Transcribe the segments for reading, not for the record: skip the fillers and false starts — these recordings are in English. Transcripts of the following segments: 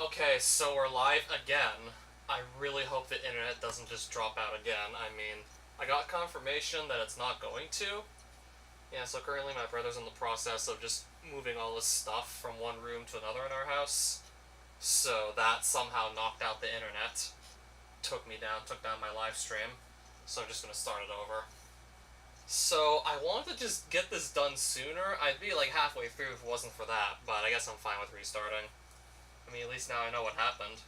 Okay, so we're live again. I really hope the internet doesn't just drop out again. I mean, I got confirmation that it's not going to. Yeah, so currently my brother's in the process of just moving all his stuff from one room to another in our house. So that somehow knocked out the internet. Took down my live stream. So I'm just gonna start it over. So I wanted to just get this done sooner. I'd be like halfway through if it wasn't for that, but I guess I'm fine with restarting. I mean, at least now I know what happened.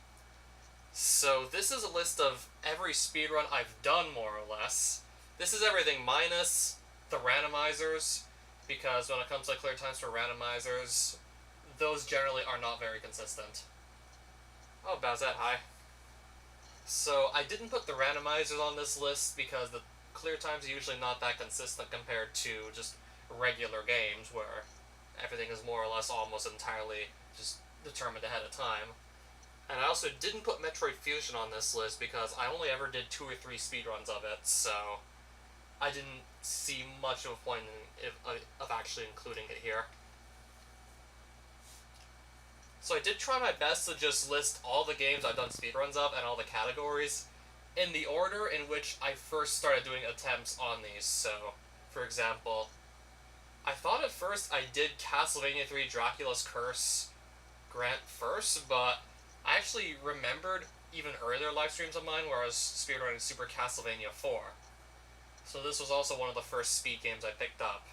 So this is a list of every speedrun I've done, more or less. This is everything minus the randomizers, because when it comes to clear times for randomizers, those generally are not very consistent. Oh, Bazette, hi. So I didn't put the randomizers on this list because the clear times are usually not that consistent compared to just regular games where everything is more or less almost entirely just determined ahead of time. And I also didn't put Metroid Fusion on this list because I only ever did 2 or 3 speedruns of it, so I didn't see much of a point of actually including it here. So I did try my best to just list all the games I've done speedruns of and all the categories in the order in which I first started doing attempts on these. So, for example, I thought at first I did Castlevania 3 Dracula's Curse Grant first, but I actually remembered even earlier live streams of mine where I was speedrunning Super Castlevania 4. So this was also one of the first speed games I picked up.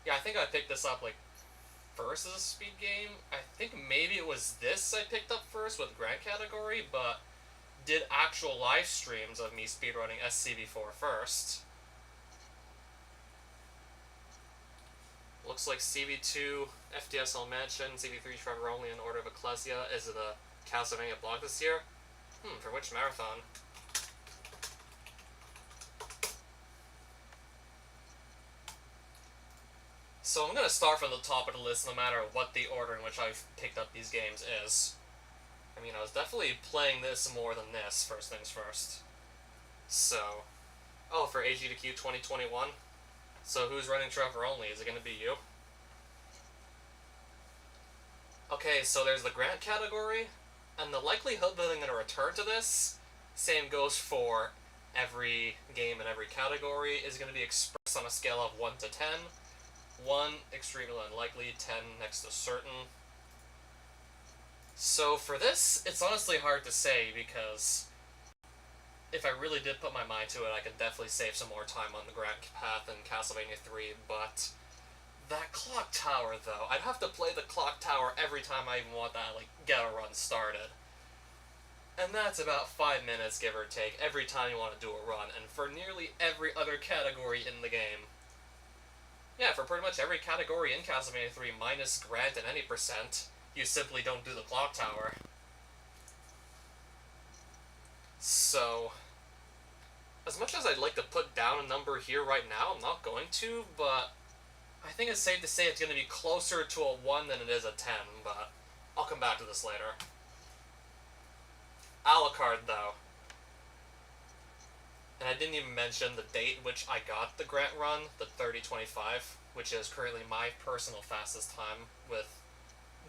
Yeah, I think I picked this up, like, first as a speed game. I think maybe it was this I picked up first with Grant category, but did actual live streams of me speedrunning SCV4 first. Looks like CV2, FDSL Mansion, CV3 Trevor Only, and Order of Ecclesia is the Castlevania block this year. For which marathon? So I'm gonna start from the top of the list no matter what the order in which I've picked up these games is. I mean, I was definitely playing this more than this, first things first. So, oh, for AG2Q 2021? So who's running Trevor Only? Is it gonna be you? Okay, so there's the Grant category, and the likelihood that I'm gonna return to this, same goes for every game in every category, is gonna be expressed on a scale of 1 to 10. 1, extremely unlikely, 10, next to certain. So for this, it's honestly hard to say because if I really did put my mind to it, I could definitely save some more time on the Grant path in Castlevania 3, but that clock tower, though, I'd have to play the clock tower every time I even want that, like, get a run started. And that's about 5 minutes, give or take, every time you want to do a run, and for nearly every other category in the game. Yeah, for pretty much every category in Castlevania 3 minus Grant and any percent, you simply don't do the clock tower. So, as much as I'd like to put down a number here right now, I'm not going to, but I think it's safe to say it's going to be closer to a 1 than it is a 10, but I'll come back to this later. Alucard, though. And I didn't even mention the date which I got the Grant run, the 3025, which is currently my personal fastest time with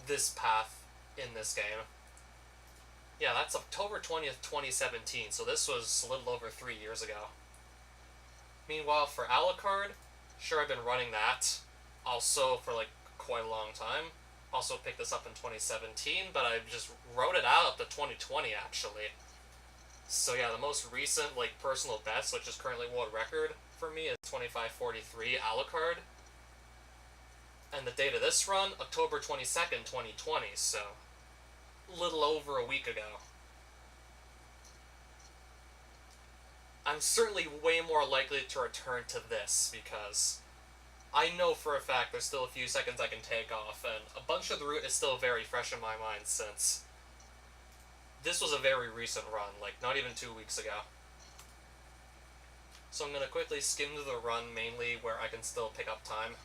this path in this game. Yeah, that's October 20th, 2017, so this was a little over 3 years ago. Meanwhile, for Alucard, sure, I've been running that also for like quite a long time. Also picked this up in 2017, but I just wrote it out up to 2020 actually. So yeah, the most recent like personal best, which is currently world record for me, is 2543 Alucard. And the date of this run, October 22nd, 2020, so a little over a week ago. I'm certainly way more likely to return to this because I know for a fact there's still a few seconds I can take off, and a bunch of the route is still very fresh in my mind since this was a very recent run, like not even 2 weeks ago. So I'm going to quickly skim to the run mainly where I can still pick up time.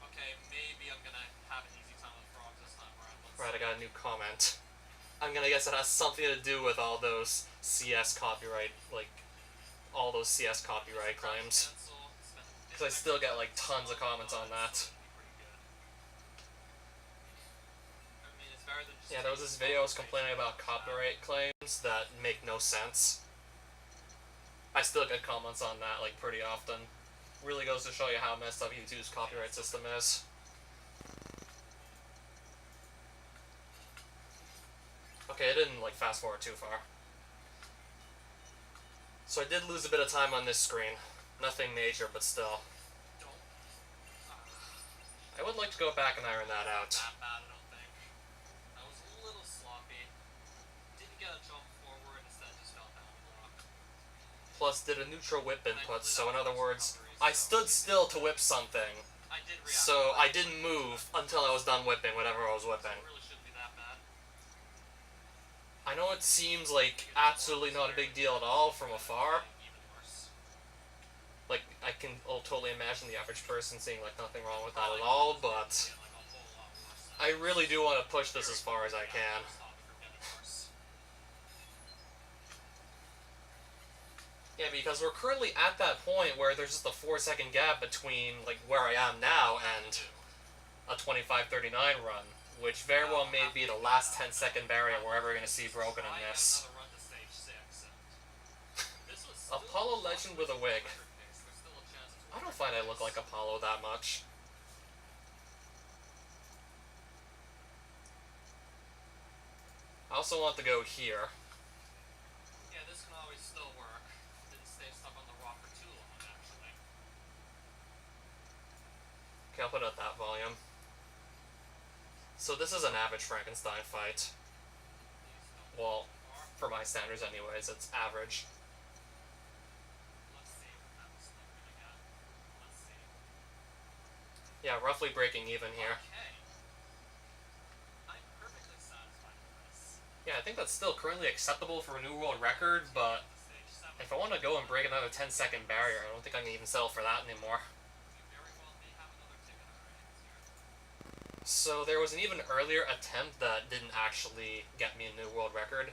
Okay, maybe I'm going to have an easy time with frogs this time around. Right, I got a new comment. I'm going to guess it has something to do with all those CS copyright, like, all those CS copyright claims. Because I still get, like, tons of comments on that. Yeah, there was this video I was complaining about copyright claims that make no sense. I still get comments on that, like, pretty often. Really goes to show you how messed up YouTube's copyright system is. Okay, I didn't, like, fast forward too far. So I did lose a bit of time on this screen. Nothing major, but still. I would like to go back and iron that out. That bad, I don't think. I was a little sloppy. Didn't get a jump forward, instead just fell down a block. Plus, did a neutral whip input, so in other words, I stood still to whip something. I did react. So I didn't move until I was done whipping whatever I was whipping. It really shouldn't be that bad. I know it seems like absolutely not a big deal at all from afar. Even worse. Like, I can totally imagine the average person seeing, like, nothing wrong with that at all, but I really do want to push this as far as I can. Yeah, because we're currently at that point where there's just a 4-second gap between, like, where I am now and a 25:39 run, which very well may be the last 10-second barrier we're ever going to see broken in this. Apollo Legend with a wig. I don't find I look like Apollo that much. I also want to go here. Yeah, this can always still work. Didn't stay stuck on the rock for too long, actually. Okay, I'll put it at that volume. So this is an average Frankenstein fight. Well, for my standards anyways, it's average. Let's see what kind of stuff we're gonna get. Let's see. Yeah, roughly breaking even here. Okay. I'm perfectly satisfied with this. Yeah, I think that's still currently acceptable for a new world record, but if I want to go and break another 10-second barrier, I don't think I can even settle for that anymore. So there was an even earlier attempt that didn't actually get me a new world record.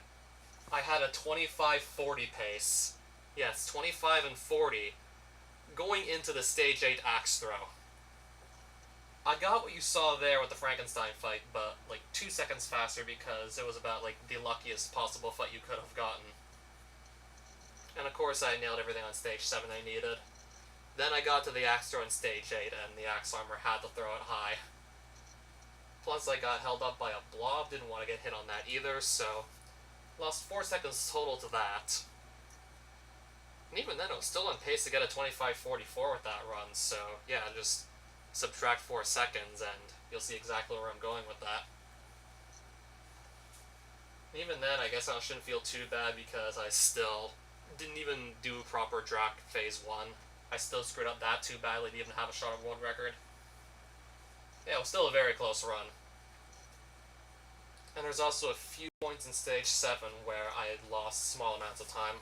I had a 25:40 pace. Yes, 25 and 40 going into the stage 8 axe throw. I got what you saw there with the Frankenstein fight, but like 2 seconds faster because it was about like the luckiest possible fight you could have gotten. And of course I nailed everything on stage 7 I needed. Then I got to the axe throw in stage 8 and the axe armor had to throw it high. Plus I got held up by a blob, didn't want to get hit on that either, so lost 4 seconds total to that. And even then it was still on pace to get a 25:44 with that run, so yeah, just subtract 4 seconds and you'll see exactly where I'm going with that. Even then, I guess I shouldn't feel too bad because I still didn't even do proper drac phase 1. I still screwed up that too badly to even have a shot at world record. Yeah, it was still a very close run. And there's also a few points in stage 7 where I had lost small amounts of time.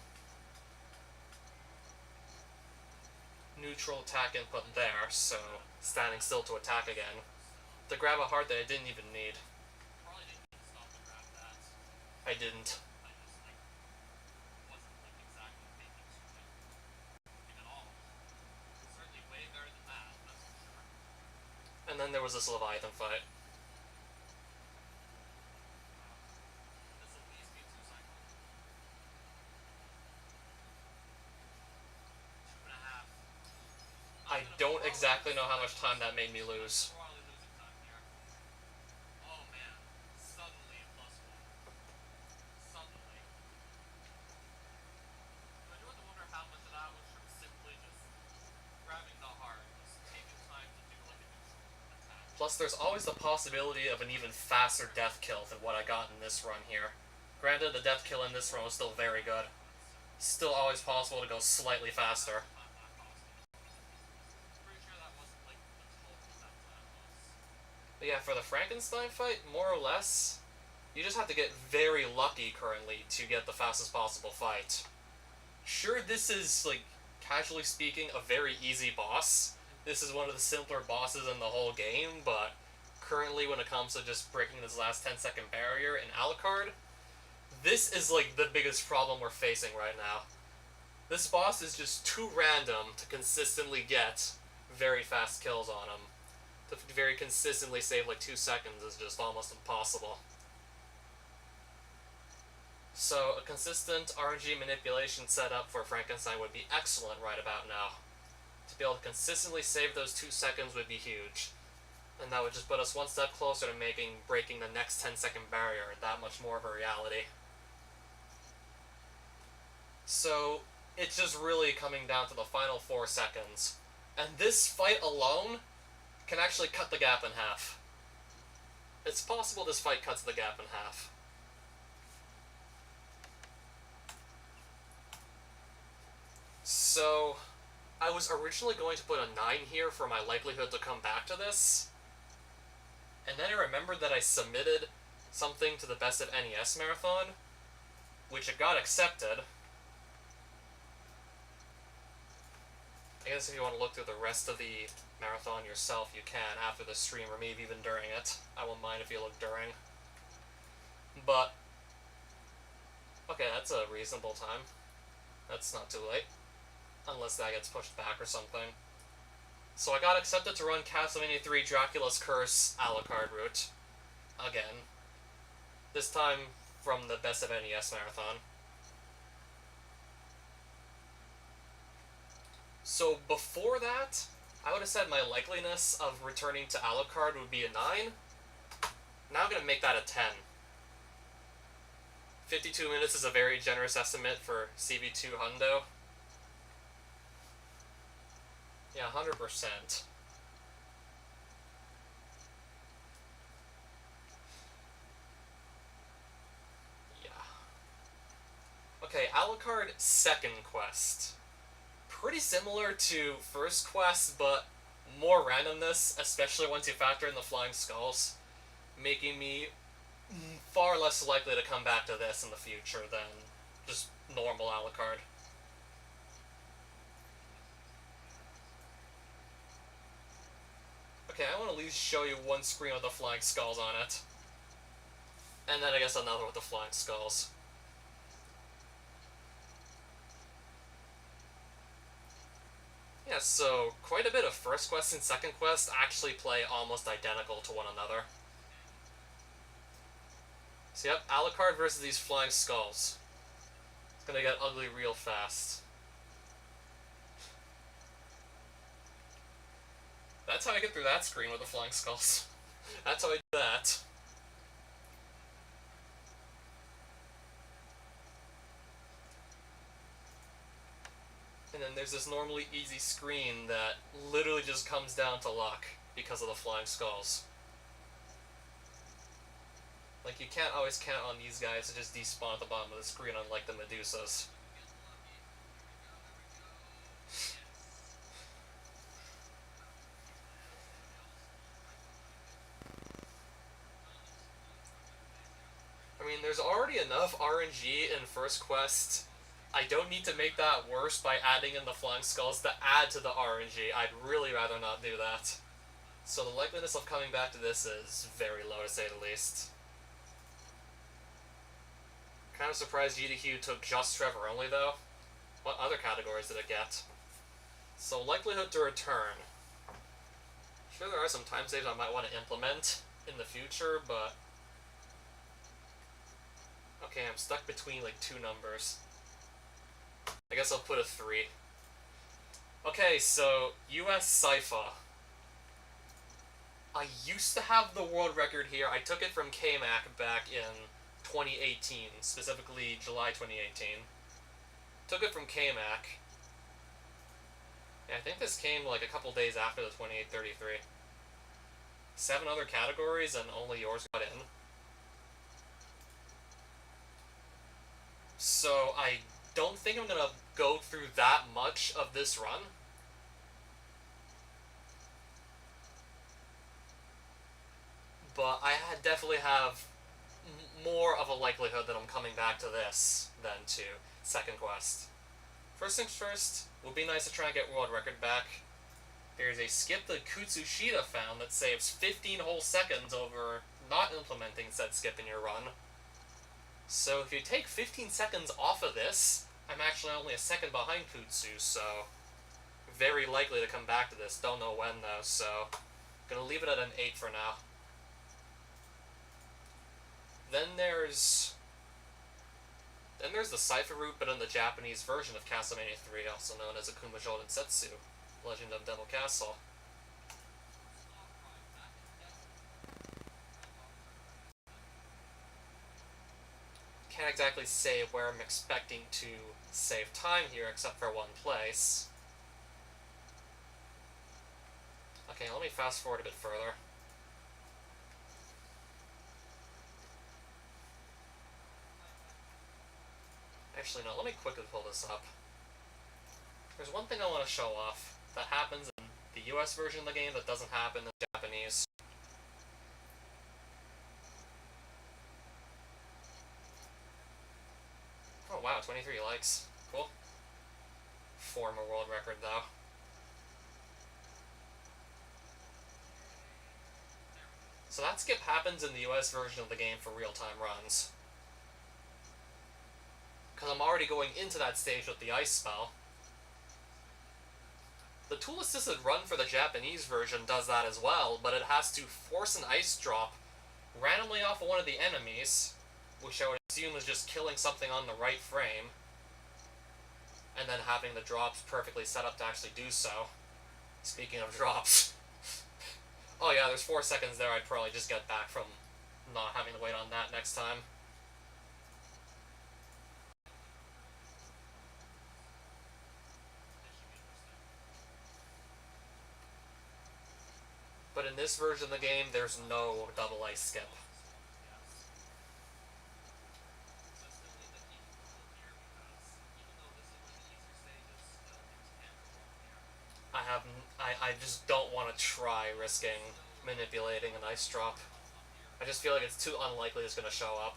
Neutral attack input there, so standing still to attack again. To grab a heart that I didn't even need. Probably didn't need to stop to grab that. I didn't. I just, wasn't, exactly thinking something. At all. Certainly way better than that, that's for sure. And then there was this Leviathan fight. This at least be 2 cycles. 2.5. I don't exactly know how much time that made me lose. Oh man, suddenly a +1. Suddenly. I do have to wonder how much of that was from simply just grabbing the heart, just taking time to do a neutral attack. Plus there's always the possibility of an even faster death kill than what I got in this run here. Granted, the death kill in this run was still very good. Still always possible to go slightly faster. But yeah, for the Frankenstein fight, more or less, you just have to get very lucky currently to get the fastest possible fight. Sure, this is, like, casually speaking, a very easy boss. This is one of the simpler bosses in the whole game, but currently when it comes to just breaking this last 10-second barrier in Alucard, this is, like, the biggest problem we're facing right now. This boss is just too random to consistently get very fast kills on him. To very consistently save like 2 seconds is just almost impossible. So a consistent RNG manipulation setup for Frankenstein would be excellent right about now. To be able to consistently save those 2 seconds would be huge. And that would just put us one step closer to breaking the next 10-second barrier that much more of a reality. So it's just really coming down to the final 4 seconds. And this fight alone can actually cut the gap in half. It's possible this fight cuts the gap in half. So, I was originally going to put a 9 here for my likelihood to come back to this. And then I remembered that I submitted something to the Best of NES Marathon, which it got accepted. I guess if you want to look through the rest of the marathon yourself, you can after the stream, or maybe even during it. I won't mind if you look during. But, okay, that's a reasonable time. That's not too late. Unless that gets pushed back or something. So I got accepted to run Castlevania 3 Dracula's Curse a la carte route. Again. This time from the Best of NES Marathon. So before that, I would have said my likeliness of returning to a la carte would be a 9. Now I'm going to make that a 10. 52 minutes is a very generous estimate for CB2 Hundo. Yeah, 100%. Yeah. Okay, Alucard second quest. Pretty similar to first quest, but more randomness, especially once you factor in the flying skulls, making me far less likely to come back to this in the future than just normal Alucard. Okay, I want to at least show you one screen with the flying skulls on it. And then I guess another with the flying skulls. Yeah, so quite a bit of first quest and second quest actually play almost identical to one another. So yep, Alucard versus these flying skulls. It's gonna get ugly real fast. That's how I get through that screen with the flying skulls. That's how I do that. And then there's this normally easy screen that literally just comes down to luck because of the flying skulls. Like, you can't always count on these guys to just despawn at the bottom of the screen, unlike the Medusas. I mean, there's already enough RNG in First Quest. I don't need to make that worse by adding in the flying skulls to add to the RNG. I'd really rather not do that. So the likeliness of coming back to this is very low, to say the least. Kind of surprised GDQ took just Trevor only, though. What other categories did it get? So likelihood to return. Sure, there are some time saves I might want to implement in the future, but... okay, I'm stuck between, like, 2 numbers. I guess I'll put a 3. Okay, so, US Sypha. I used to have the world record here. I took it from KMAC back in 2018, specifically July 2018. Took it from KMAC. Yeah, I think this came like a couple days after the 2833. 7 other categories and only yours got in. So I don't think I'm gonna go through that much of this run. But I definitely have more of a likelihood that I'm coming back to this than to second quest. First things first, would be nice to try and get world record back. There's a skip that Kutsushita found that saves 15 whole seconds over not implementing said skip in your run. So if you take 15 seconds off of this, I'm actually only a second behind Kutsu, so very likely to come back to this. Don't know when though, so gonna leave it at an 8 for now. Then there's Then there's the Cypher route, but in the Japanese version of Castlevania 3, also known as Akuma Joden Setsu, Legend of Devil Castle. Can't exactly say where I'm expecting to save time here, except for one place. Okay, let me fast forward a bit further. Actually, no, let me quickly pull this up. There's one thing I want to show off that happens in the US version of the game that doesn't happen in Japanese. Oh wow, 23 likes. Cool. Former world record, though. So that skip happens in the US version of the game for real-time runs. Because I'm already going into that stage with the ice spell. The tool-assisted run for the Japanese version does that as well, but it has to force an ice drop randomly off of one of the enemies, which I would assume is just killing something on the right frame, and then having the drops perfectly set up to actually do so. Speaking of drops. Oh yeah, there's 4 seconds there I'd probably just get back from not having to wait on that next time. But in this version of the game, there's no double ice skip. I just don't want to try risking manipulating an ice drop. I just feel like it's too unlikely it's going to show up.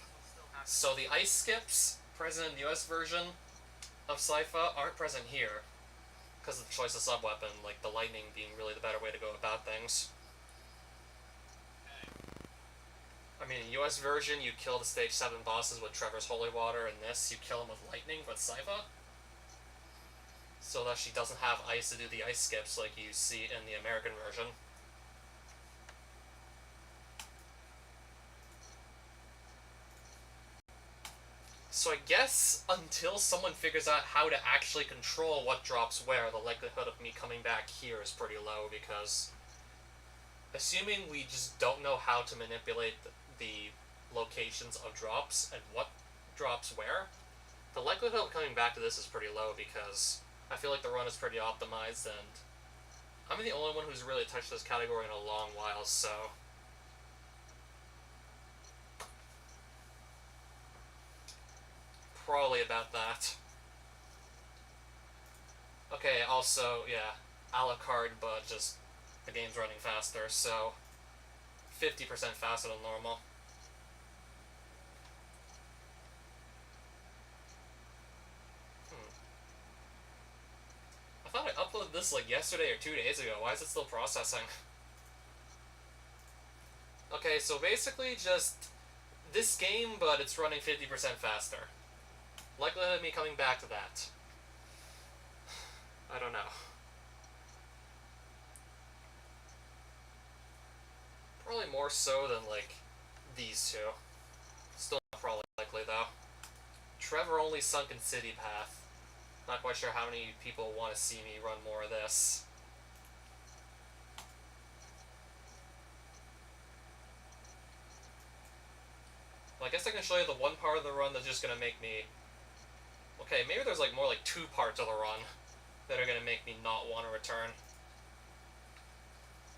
So the ice skips present in the US version of Sypha aren't present here, because of the choice of sub-weapon, like the lightning being really the better way to go about things. I mean, in US version, you kill the stage 7 bosses with Trevor's Holy Water, and this, you kill them with lightning with Sypha. So that she doesn't have ice to do the ice skips like you see in the American version. So I guess until someone figures out how to actually control what drops where, the likelihood of me coming back here is pretty low, because assuming we just don't know how to manipulate the locations of drops and what drops where, the likelihood of coming back to this is pretty low, because I feel like the run is pretty optimized, and I'm the only one who's really touched this category in a long while, so probably about that. Okay, also, yeah, a la carte, but just the game's running faster, so 50% faster than normal. I thought I uploaded this like yesterday or 2 days ago. Why is it still processing? Okay, so basically just this game, but it's running 50% faster. Likelihood of me coming back to that. I don't know. Probably more so than, like, these two. Still not probably likely, though. Trevor only Sunken City Path. Not quite sure how many people want to see me run more of this. Well, I guess I can show you the one part of the run that's just gonna make me... Okay, maybe there's like more like 2 parts of the run that are gonna make me not want to return.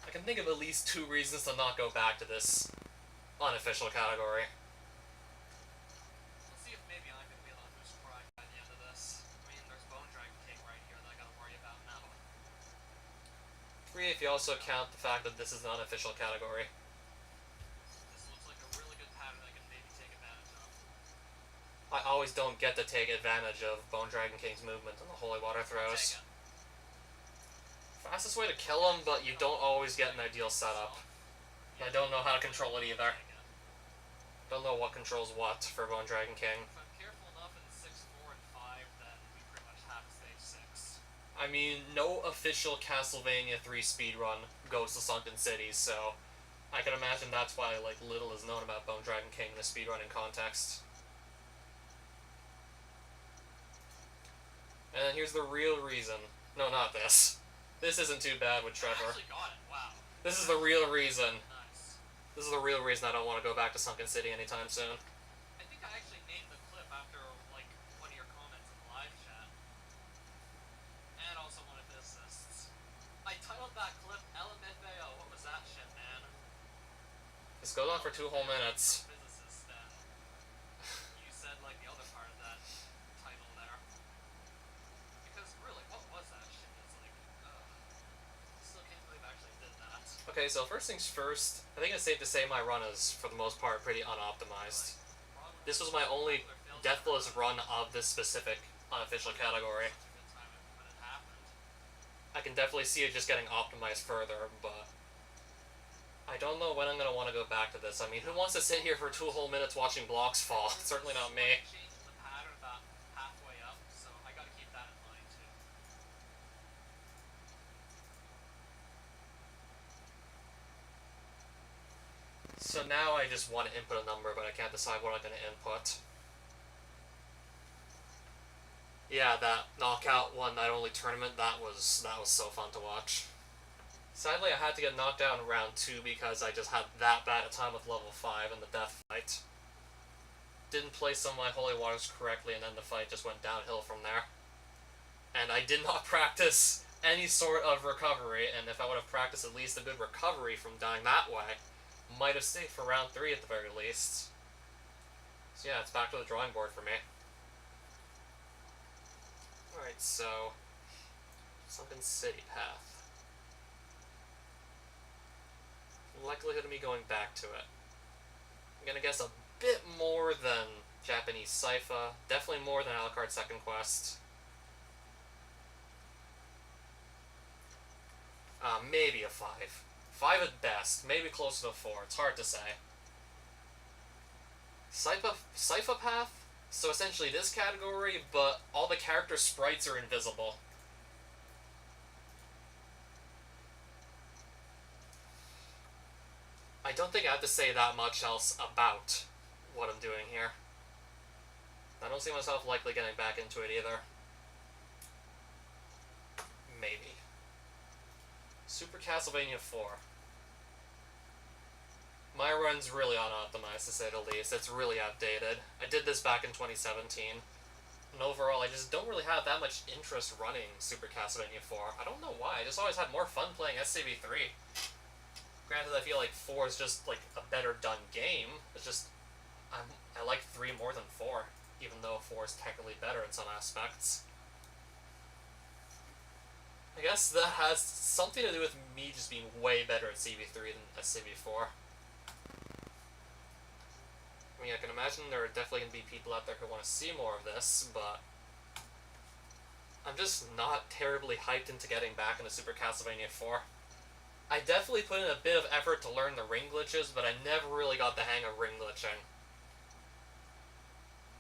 I can think of at least 2 reasons to not go back to this unofficial category. Let's see if maybe I can wheel on who's crying by the end of this. I mean, there's Bone Dragon King right here that I gotta worry about now. 3 if you also count the fact that this is an unofficial category. This looks like a really good pattern I can maybe take advantage of. I always don't get to take advantage of Bone Dragon King's movement and the Holy Water throws. Fastest way to kill him, but you don't always get an ideal setup. I don't know how to control it either. Don't know what controls what for Bone Dragon King. If I'm careful enough in 6, 4, and 5, then we pretty much have stage 6. I mean, no official Castlevania 3 speedrun goes to Sunken City, so I can imagine that's why like little is known about Bone Dragon King in the speedrunning context. And then here's the real reason. No, not this. This isn't too bad with I Trevor. actually got it. Wow. This is the real reason. Nice. This is the real reason I don't want to go back to Sunken City anytime soon. I think I actually named the clip after like one of your comments in the live chat, and also one of the assists. I titled that clip LMFAO. What was that shit, man? This goes on for 2 whole minutes. Physicist, then. You said like the other part of that title there. Because really, what was that shit? It's like, still can't believe I actually did that. Okay, so first things first, I think it's safe to say my run is, for the most part, pretty unoptimized. This was my only deathless run of this specific unofficial category. I can definitely see it just getting optimized further, but I don't know when I'm going to want to go back to this. I mean, who wants to sit here for 2 whole minutes watching blocks fall? Certainly not me. Changing the pattern about halfway up, so I gotta keep that in mind too. So now I just want to input a number, but I can't decide what I'm going to input. Yeah, that knockout one night only tournament, that was so fun to watch. Sadly, I had to get knocked out in round 2 because I just had that bad a time with level 5 in the death fight. Didn't place some of my holy waters correctly, and then the fight just went downhill from there. And I did not practice any sort of recovery, and if I would have practiced at least a good recovery from dying that way, might have stayed for round 3 at the very least. So yeah, it's back to the drawing board for me. Alright, so Sunken City path. Likelihood of me going back to it. I'm gonna guess a bit more than Japanese Sypha, definitely more than Alucard Second Quest. Maybe a 5. 5 at best, maybe closer to 4, it's hard to say. Sypha path? So essentially this category, but all the character sprites are invisible. I don't think I have to say that much else about what I'm doing here. I don't see myself likely getting back into it either. Maybe. Super Castlevania 4. My run's really unoptimized, to say the least. It's really outdated. I did this back in 2017. And overall, I just don't really have that much interest running Super Castlevania 4. I don't know why. I just always had more fun playing SCV3. Granted, I feel like 4 is just, like, a better done game. It's just, I like 3 more than 4, even though 4 is technically better in some aspects. I guess that has something to do with me just being way better at CV3 than SCV4. I mean, I can imagine there are definitely going to be people out there who want to see more of this, but I'm just not terribly hyped into getting back into Super Castlevania 4. I definitely put in a bit of effort to learn the ring glitches, but I never really got the hang of ring glitching.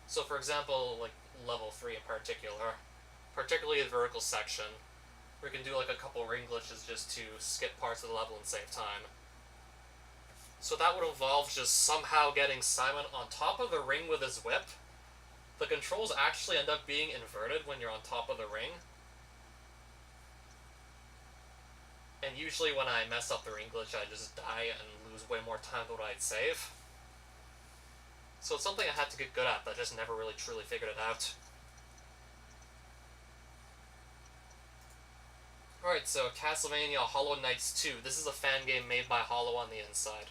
So for example, like level 3 in particular, particularly the vertical section, we can do like a couple ring glitches just to skip parts of the level and save time. So that would involve just somehow getting Simon on top of the ring with his whip. The controls actually end up being inverted when you're on top of the ring. And usually when I mess up the ring glitch, I just die and lose way more time than what I'd save. So it's something I had to get good at, but I just never really truly figured it out. Alright, so Castlevania Hollow Knights 2. This is a fan game made by Hollow on the inside.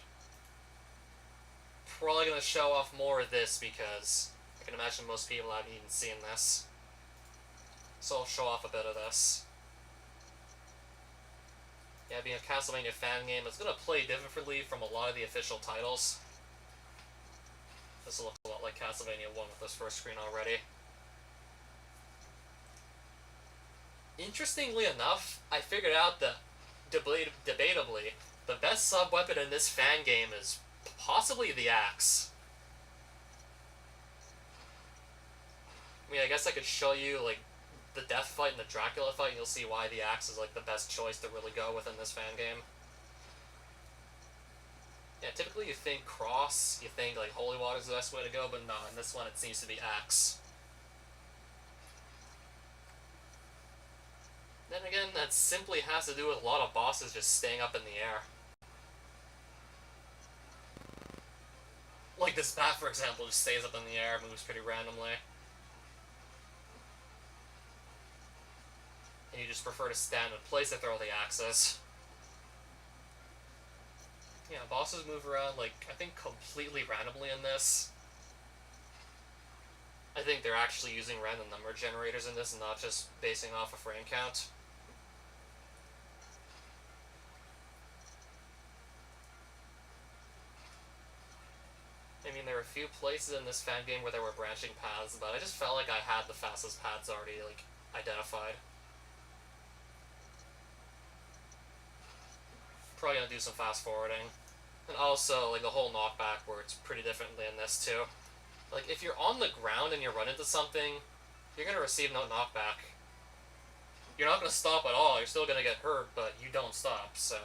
Probably going to show off more of this because I can imagine most people haven't even seen this. So I'll show off a bit of this. Yeah, being a Castlevania fan game, it's going to play differently from a lot of the official titles. This looks a lot like Castlevania 1 with this first screen already. Interestingly enough, I figured out that, debatably, the best sub-weapon in this fan game is possibly the axe. I mean, I guess I could show you, like, the death fight and the Dracula fight, and you'll see why the axe is, like, the best choice to really go with in this fan game. Yeah, typically you think cross, you think, like, holy water is the best way to go, but no, in this one it seems to be axe. Then again, that simply has to do with a lot of bosses just staying up in the air. Like this bat, for example, just stays up in the air, moves pretty randomly. And you just prefer to stand in place to throw the axes. Yeah, bosses move around, like, I think completely randomly in this. I think they're actually using random number generators in this and not just basing off a frame count. I mean, there were a few places in this fan game where there were branching paths, but I just felt like I had the fastest paths already, like, identified. Probably gonna do some fast forwarding. And also, like, the whole knockback works pretty differently in this, too. Like, if you're on the ground and you run into something, you're gonna receive no knockback. You're not gonna stop at all, you're still gonna get hurt, but you don't stop, so...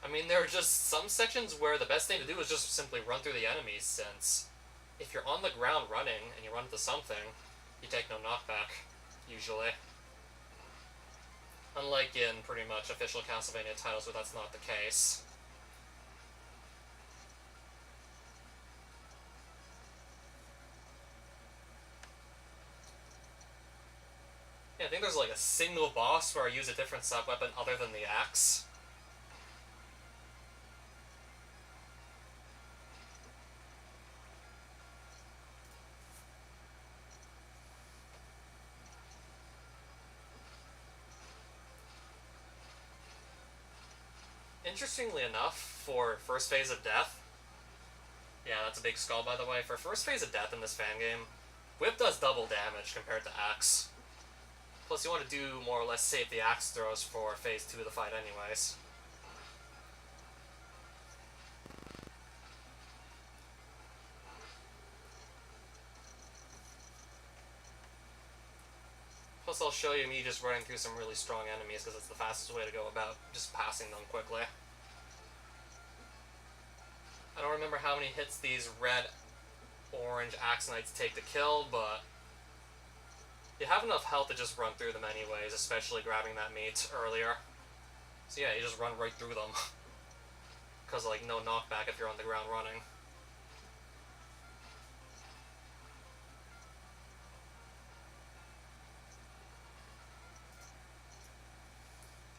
I mean, there are just some sections where the best thing to do is just simply run through the enemies, since if you're on the ground running and you run into something, you take no knockback, usually. Unlike in pretty much official Castlevania titles where that's not the case. Yeah, I think there's like a single boss where I use a different sub-weapon other than the axe. Interestingly enough, for first phase of death, yeah, that's a big skull by the way, for first phase of death in this fan game, whip does double damage compared to axe. Plus you want to do more or less save the axe throws for phase 2 of the fight anyways. Plus I'll show you me just running through some really strong enemies because it's the fastest way to go about just passing them quickly. I don't remember how many hits these red-orange axe knights take to kill, but you have enough health to just run through them anyways, especially grabbing that meat earlier. So yeah, you just run right through them. Because, like, no knockback if you're on the ground running.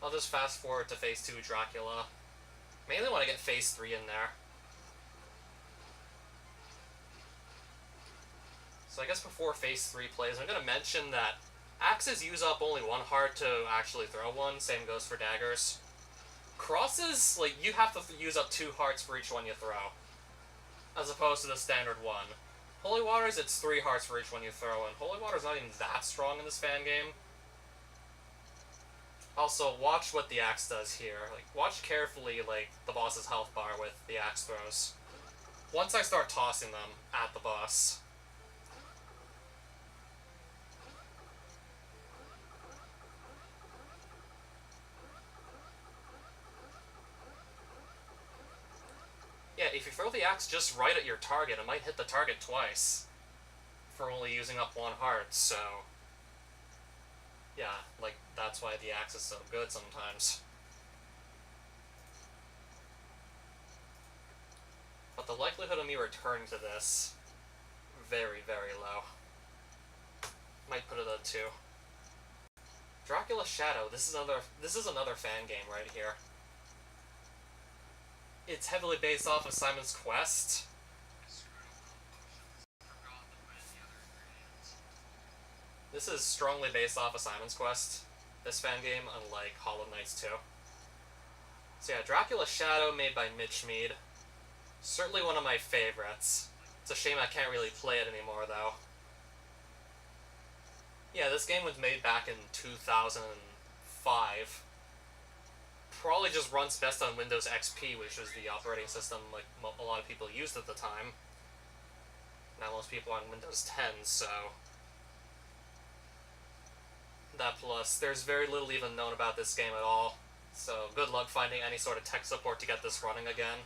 I'll just fast forward to phase 2 Dracula. Mainly want to get phase 3 in there. So I guess before phase 3 plays, I'm going to mention that axes use up only one heart to actually throw one, same goes for daggers. Crosses, like, you have to use up 2 hearts for each one you throw, as opposed to the standard one. Holy Waters, it's 3 hearts for each one you throw, and Holy Water's not even that strong in this fan game. Also, watch what the axe does here. Like, watch carefully, like, the boss's health bar with the axe throws. Once I start tossing them at the boss. Yeah, if you throw the axe just right at your target, it might hit the target twice. For only using up 1 heart, so... yeah, like, that's why the axe is so good sometimes. But the likelihood of me returning to this, very, very low. Might put it at 2. Dracula Shadow, this is another fan game right here. It's heavily based off of Simon's Quest. This is strongly based off of Simon's Quest, this fan game, unlike Hollow Knights 2. So yeah, Dracula Shadow, made by Mitch Mead. Certainly one of my favorites. It's a shame I can't really play it anymore, though. Yeah, this game was made back in 2005. Probably just runs best on Windows XP, which was the operating system like a lot of people used at the time. Now most people are on Windows 10, so... that plus, there's very little even known about this game at all, so good luck finding any sort of tech support to get this running again.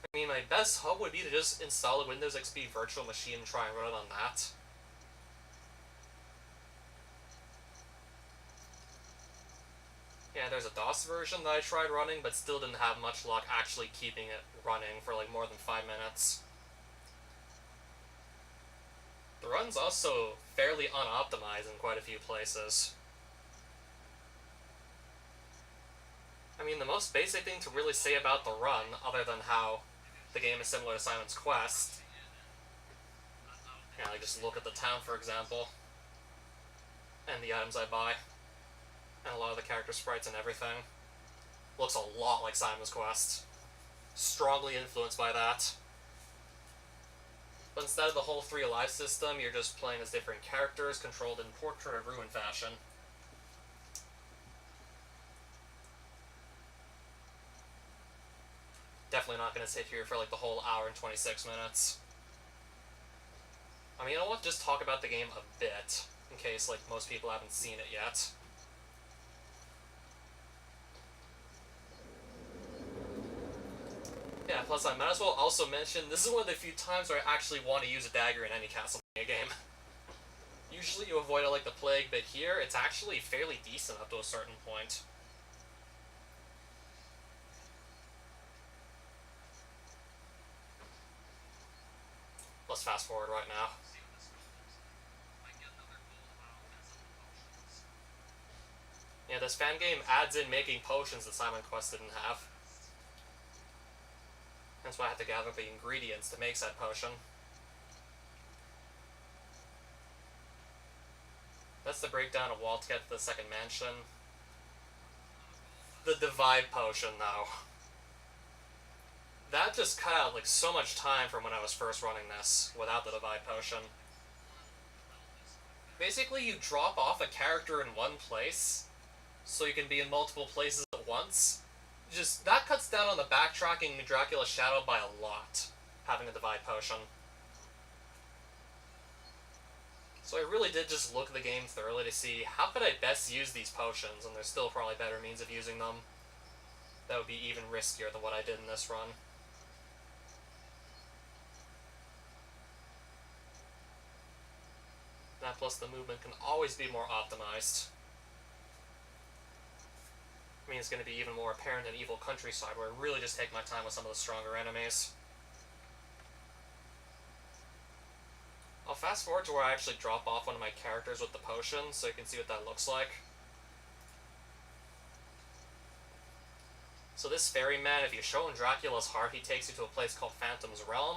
I mean, my best hope would be to just install a Windows XP virtual machine and try and run it on that. Yeah, there's a DOS version that I tried running, but still didn't have much luck actually keeping it running for like more than 5 minutes. The run's also fairly unoptimized in quite a few places. I mean, the most basic thing to really say about the run, other than how the game is similar to Simon's Quest, yeah, like just look at the town, for example, and the items I buy, and a lot of the character sprites and everything. Looks a lot like Simon's Quest. Strongly influenced by that. But instead of the whole 3 alive system, you're just playing as different characters controlled in Portrait of Ruin fashion. Definitely not going to sit here for like the whole hour and 26 minutes. I mean, I'll just talk about the game a bit, in case like most people haven't seen it yet. Yeah, plus I might as well also mention, this is one of the few times where I actually want to use a dagger in any Castlevania game. Usually you avoid it like the plague, but here it's actually fairly decent up to a certain point. Let's fast forward right now. Yeah, this fan game adds in making potions that Simon Quest didn't have. That's why I had to gather the ingredients to make said potion. That's the breakdown of wall to get to the second mansion. The divide potion, though. That just cut out like so much time from when I was first running this without the divide potion. Basically, you drop off a character in one place, so you can be in multiple places at once. Just, that cuts down on the backtracking in Dracula's Shadow by a lot, having a divide potion. So I really did just look at the game thoroughly to see how could I best use these potions, and there's still probably better means of using them that would be even riskier than what I did in this run. That plus the movement can always be more optimized. I mean, it's going to be even more apparent in Evil Countryside, where I really just take my time with some of the stronger enemies. I'll fast forward to where I actually drop off one of my characters with the potion, so you can see what that looks like. So this ferryman, if you show him Dracula's heart, he takes you to a place called Phantom's Realm,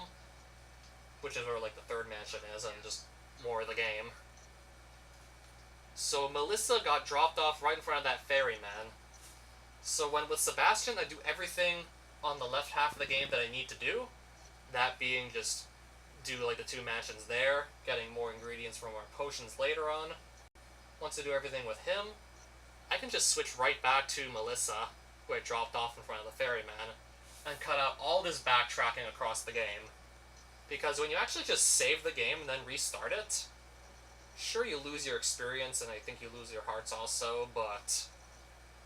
which is where like the third mansion is, and just more of the game. So Melissa got dropped off right in front of that ferryman. So when with Sebastian, I do everything on the left half of the game that I need to do, that being just do like the 2 mansions there, getting more ingredients from our potions later on. Once I do everything with him, I can just switch right back to Melissa, who I dropped off in front of the ferryman, and cut out all this backtracking across the game. Because when you actually just save the game and then restart it, sure you lose your experience and I think you lose your hearts also, but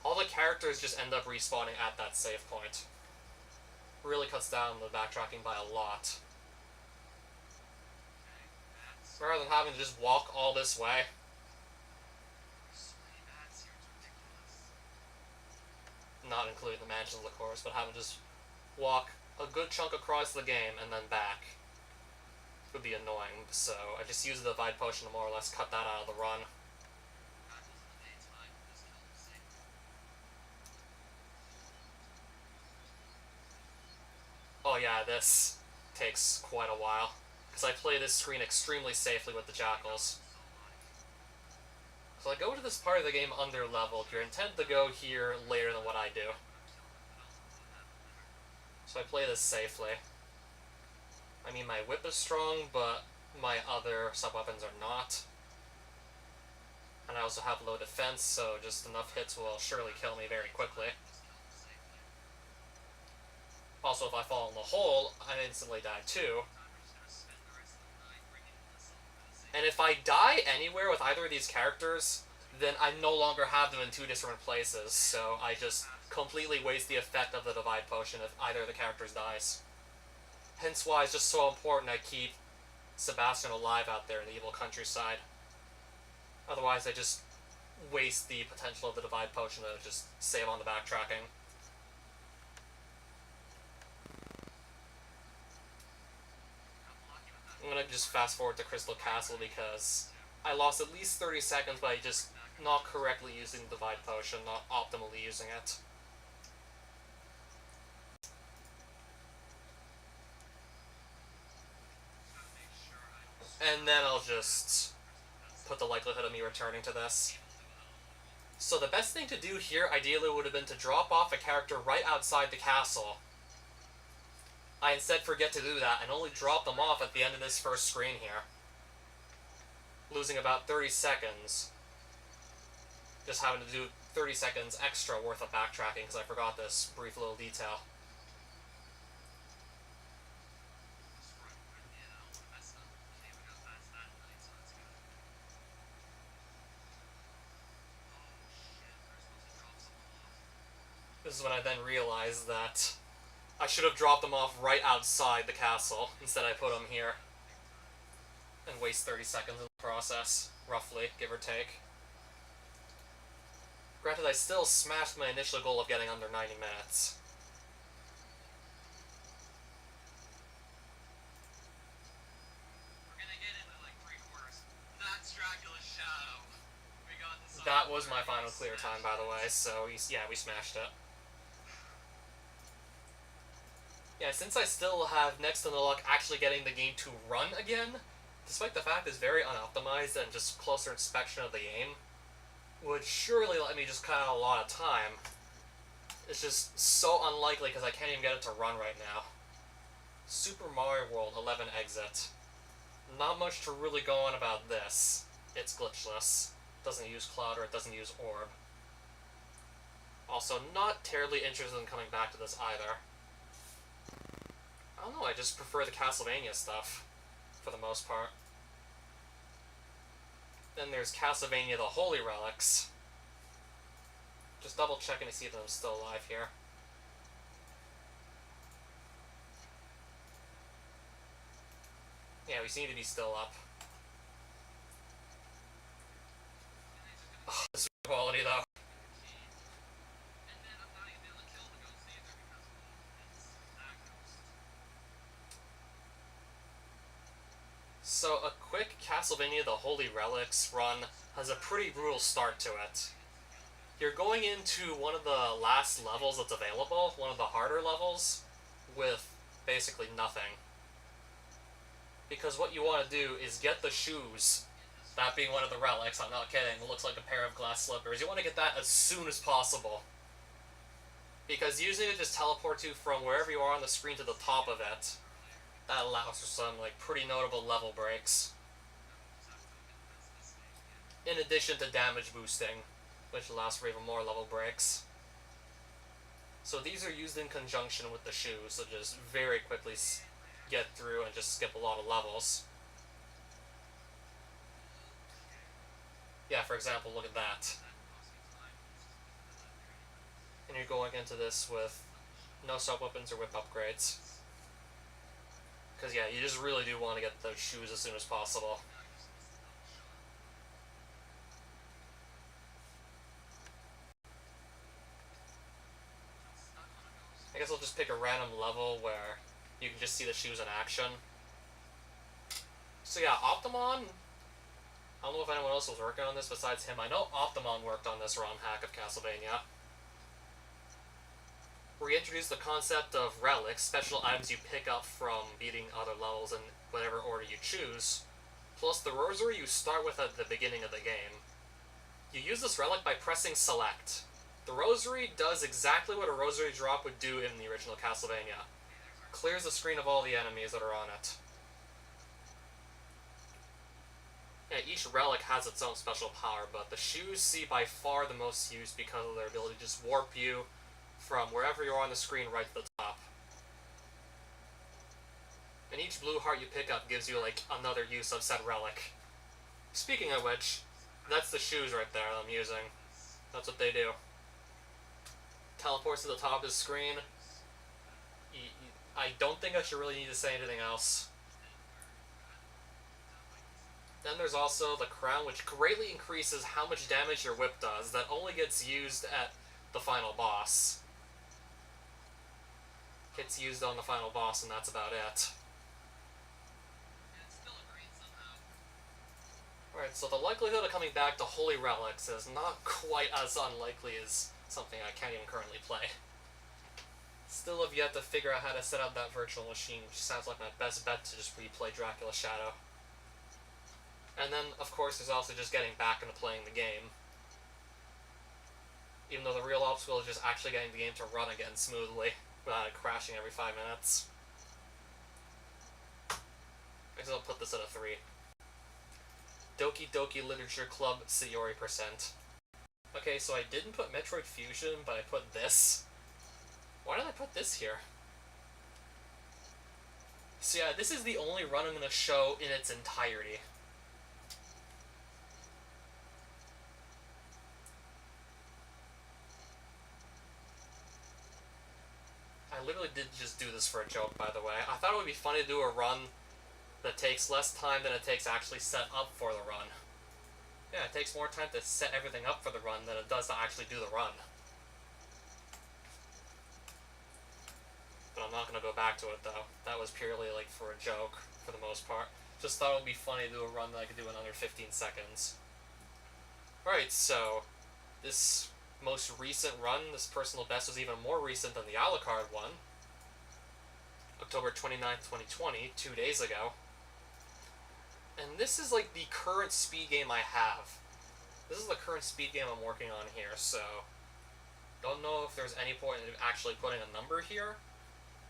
all the characters just end up respawning at that save point. Really cuts down the backtracking by a lot. Rather than having to just walk all this way. Not including the mansions, of course, but having to just walk a good chunk across the game and then back would be annoying, so I just use the divide potion to more or less cut that out of the run. Oh yeah, this takes quite a while, because I play this screen extremely safely with the jackals. So I go to this part of the game under-leveled. You're intended to go here later than what I do. So I play this safely. I mean, my whip is strong, but my other sub-weapons are not. And I also have low defense, so just enough hits will surely kill me very quickly. Also, if I fall in the hole, I instantly die too. And if I die anywhere with either of these characters, then I no longer have them in 2 different places, so I just completely waste the effect of the divide potion if either of the characters dies. Hence why it's just so important I keep Sebastian alive out there in the Evil Countryside. Otherwise I just waste the potential of the Divide Potion to just save on the backtracking. I'm gonna just fast forward to Crystal Castle because I lost at least 30 seconds by just not correctly using the Divide Potion, not optimally using it. And then I'll just put the likelihood of me returning to this. So the best thing to do here ideally would have been to drop off a character right outside the castle. I instead forget to do that and only drop them off at the end of this first screen here, losing about 30 seconds. Just having to do 30 seconds extra worth of backtracking because I forgot this brief little detail. This is when I then realized that I should have dropped them off right outside the castle. Instead I put them here. And waste 30 seconds in the process, roughly, give or take. Granted, I still smashed my initial goal of getting under 90 minutes. We're gonna get into like 3/4. That's Dracula's shadow. We got this. That was my final clear time, by the way, so yeah, we smashed it. Yeah, since I still have next to no luck actually getting the game to run again, despite the fact it's very unoptimized and just closer inspection of the game would surely let me just cut out a lot of time. It's just so unlikely because I can't even get it to run right now. Super Mario World 11 exit. Not much to really go on about this. It's glitchless. Doesn't use Cloud or it doesn't use Orb. Also, not terribly interested in coming back to this either. I don't know, I just prefer the Castlevania stuff, for the most part. Then there's Castlevania the Holy Relics. Just double checking to see that I'm still alive here. Yeah, we seem to be still up. Oh, this is quality though. So a quick Castlevania the Holy Relics run has a pretty brutal start to it. You're going into one of the last levels that's available, one of the harder levels, with basically nothing. Because what you want to do is get the shoes, that being one of the relics, I'm not kidding, it looks like a pair of glass slippers. You want to get that as soon as possible. Because using it just teleports you from wherever you are on the screen to the top of it. That allows for some like pretty notable level breaks. In addition to damage boosting, which allows for even more level breaks. So these are used in conjunction with the shoes, so just very quickly get through and just skip a lot of levels. Yeah, for example, look at that. And you're going into this with no sub weapons or whip upgrades. Because yeah, you just really do want to get those shoes as soon as possible. I guess I'll just pick a random level where you can just see the shoes in action. So yeah, Optimon, I don't know if anyone else was working on this besides him. I know Optimon worked on this ROM hack of Castlevania. Where he introduced the concept of relics, special items you pick up from beating other levels in whatever order you choose, plus the rosary you start with at the beginning of the game. You use this relic by pressing select. The rosary does exactly what a rosary drop would do in the original Castlevania. Clears the screen of all the enemies that are on it. Yeah, each relic has its own special power, but the shoes see by far the most use because of their ability to just warp you from wherever you are on the screen right to the top. And each blue heart you pick up gives you like another use of said relic. Speaking of which, that's the shoes right there that I'm using. That's what they do. Teleports to the top of the screen. I don't think I should really need to say anything else. Then there's also the crown, which greatly increases how much damage your whip does. That only gets used at the final boss. Gets used on the final boss, and that's about it. And it's still a green somehow. Alright, so the likelihood of coming back to Holy Relics is not quite as unlikely as something I can't even currently play. Still have yet to figure out how to set up that virtual machine, which sounds like my best bet to just replay Dracula Shadow. And then, of course, there's also just getting back into playing the game. Even though the real obstacle is just actually getting the game to run again smoothly, without it crashing every 5 minutes. I guess I'll put this at a 3. Doki Doki Literature Club Sayori %. Okay, so I didn't put Metroid Fusion, but I put this. Why did I put this here? So yeah, this is the only run I'm gonna show in its entirety. I literally did just do this for a joke, by the way. I thought it would be funny to do a run that takes less time than it takes to actually set up for the run. Yeah, it takes more time to set everything up for the run than it does to actually do the run. But I'm not going to go back to it, though. That was purely, like, for a joke, for the most part. Just thought it would be funny to do a run that I could do in under 15 seconds. Alright, so this most recent run, this personal best, was even more recent than the Alucard one. October 29th, 2020, 2 days ago. And this is like the current speed game I have. This is the current speed game I'm working on here, so don't know if there's any point in actually putting a number here,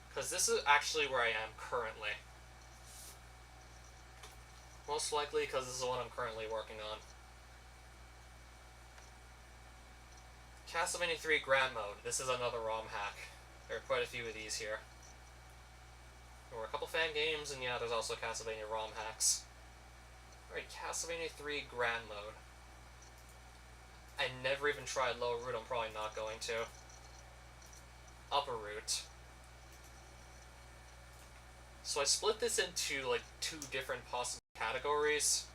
because this is actually where I am currently. Most likely because this is the one I'm currently working on. Castlevania 3 Grand Mode. This is another ROM hack. There are quite a few of these here. There were a couple fan games, and yeah, there's also Castlevania ROM hacks. Alright, Castlevania 3 Grand Mode. I never even tried lower route, I'm probably not going to. Upper route. So I split this into, like, 2 different possible categories.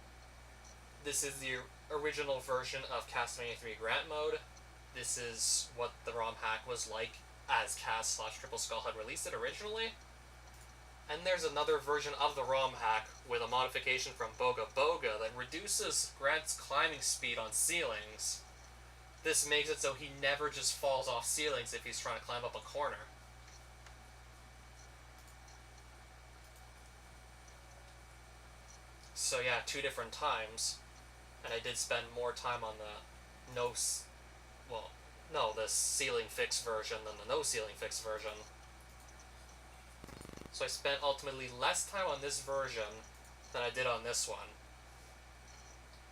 This is the original version of Castlevania 3 Grand Mode. This is what the ROM hack was like as Cas/Triple Skull had released it originally. And there's another version of the ROM hack with a modification from Boga Boga that reduces Grant's climbing speed on ceilings. This makes it so he never just falls off ceilings if he's trying to climb up a corner. So yeah, 2 different times. And I did spend more time on the the ceiling fix version than the no ceiling fix version. So I spent ultimately less time on this version than I did on this one.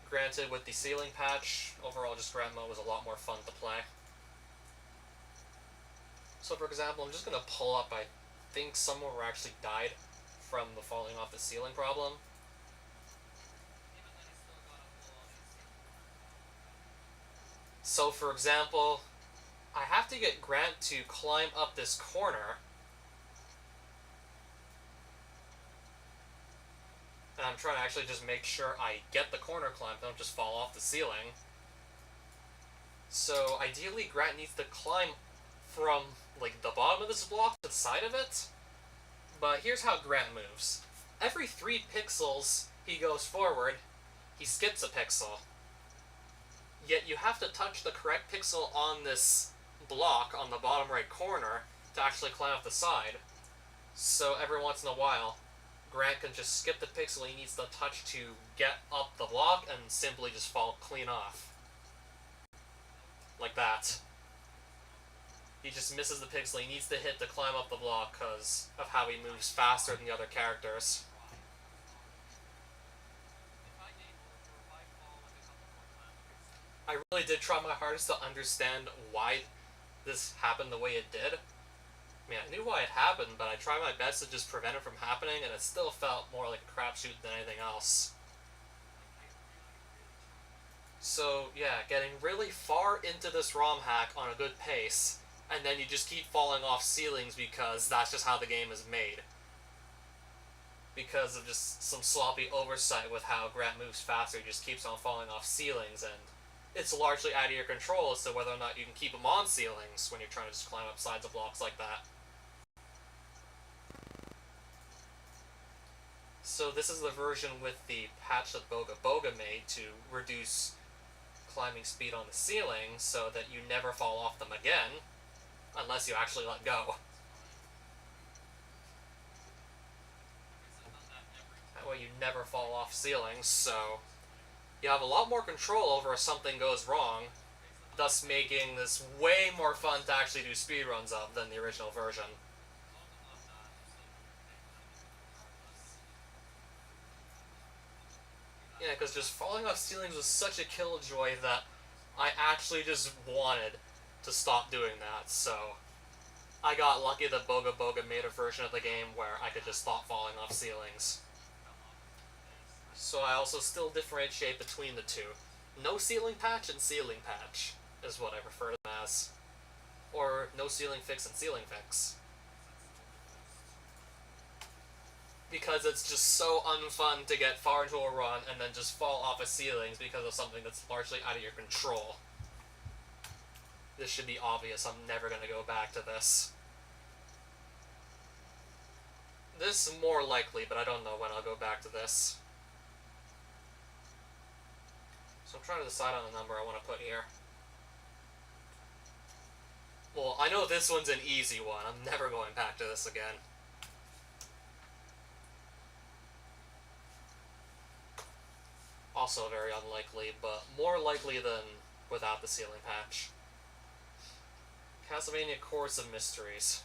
Granted, with the ceiling patch, overall just Grand Mode was a lot more fun to play. So for example, I'm just going to pull up, I think someone actually died from the falling off the ceiling problem. So for example, I have to get Grant to climb up this corner. And I'm trying to actually just make sure I get the corner climb, don't just fall off the ceiling. So ideally Grant needs to climb from like the bottom of this block to the side of it. But here's how Grant moves. Every 3 pixels he goes forward, he skips a pixel. Yet you have to touch the correct pixel on this block on the bottom right corner to actually climb up the side. So every once in a while, Grant can just skip the pixel he needs to touch to get up the block and simply just fall clean off. Like that. He just misses the pixel he needs to hit to climb up the block because of how he moves faster than the other characters. I really did try my hardest to understand why this happened the way it did. I mean, I knew why it happened, but I tried my best to just prevent it from happening, and it still felt more like a crapshoot than anything else. So, yeah, getting really far into this ROM hack on a good pace, and then you just keep falling off ceilings because that's just how the game is made. because of just some sloppy oversight with how Grant moves faster. He just keeps on falling off ceilings, and it's largely out of your control as to whether or not you can keep him on ceilings when you're trying to just climb up sides of blocks like that. So this is the version with the patch that Boga Boga made to reduce climbing speed on the ceiling so that you never fall off them again, unless you actually let go. That way you never fall off ceilings, so you have a lot more control over if something goes wrong, thus making this way more fun to actually do speedruns of than the original version. Yeah, because just falling off ceilings was such a killjoy that I actually just wanted to stop doing that, so I got lucky that Boga Boga made a version of the game where I could just stop falling off ceilings. So I also still differentiate between the two. No ceiling patch and ceiling patch is what I refer to them as. Or no ceiling fix and ceiling fix. Because it's just so unfun to get far into a run and then just fall off of ceilings because of something that's largely out of your control. This should be obvious, I'm never going to go back to this. This more likely, but I don't know when I'll go back to this. So I'm trying to decide on the number I want to put here. Well, I know this one's an easy one. I'm never going back to this again. Also very unlikely, but more likely than without the ceiling patch. Castlevania Course of Mysteries.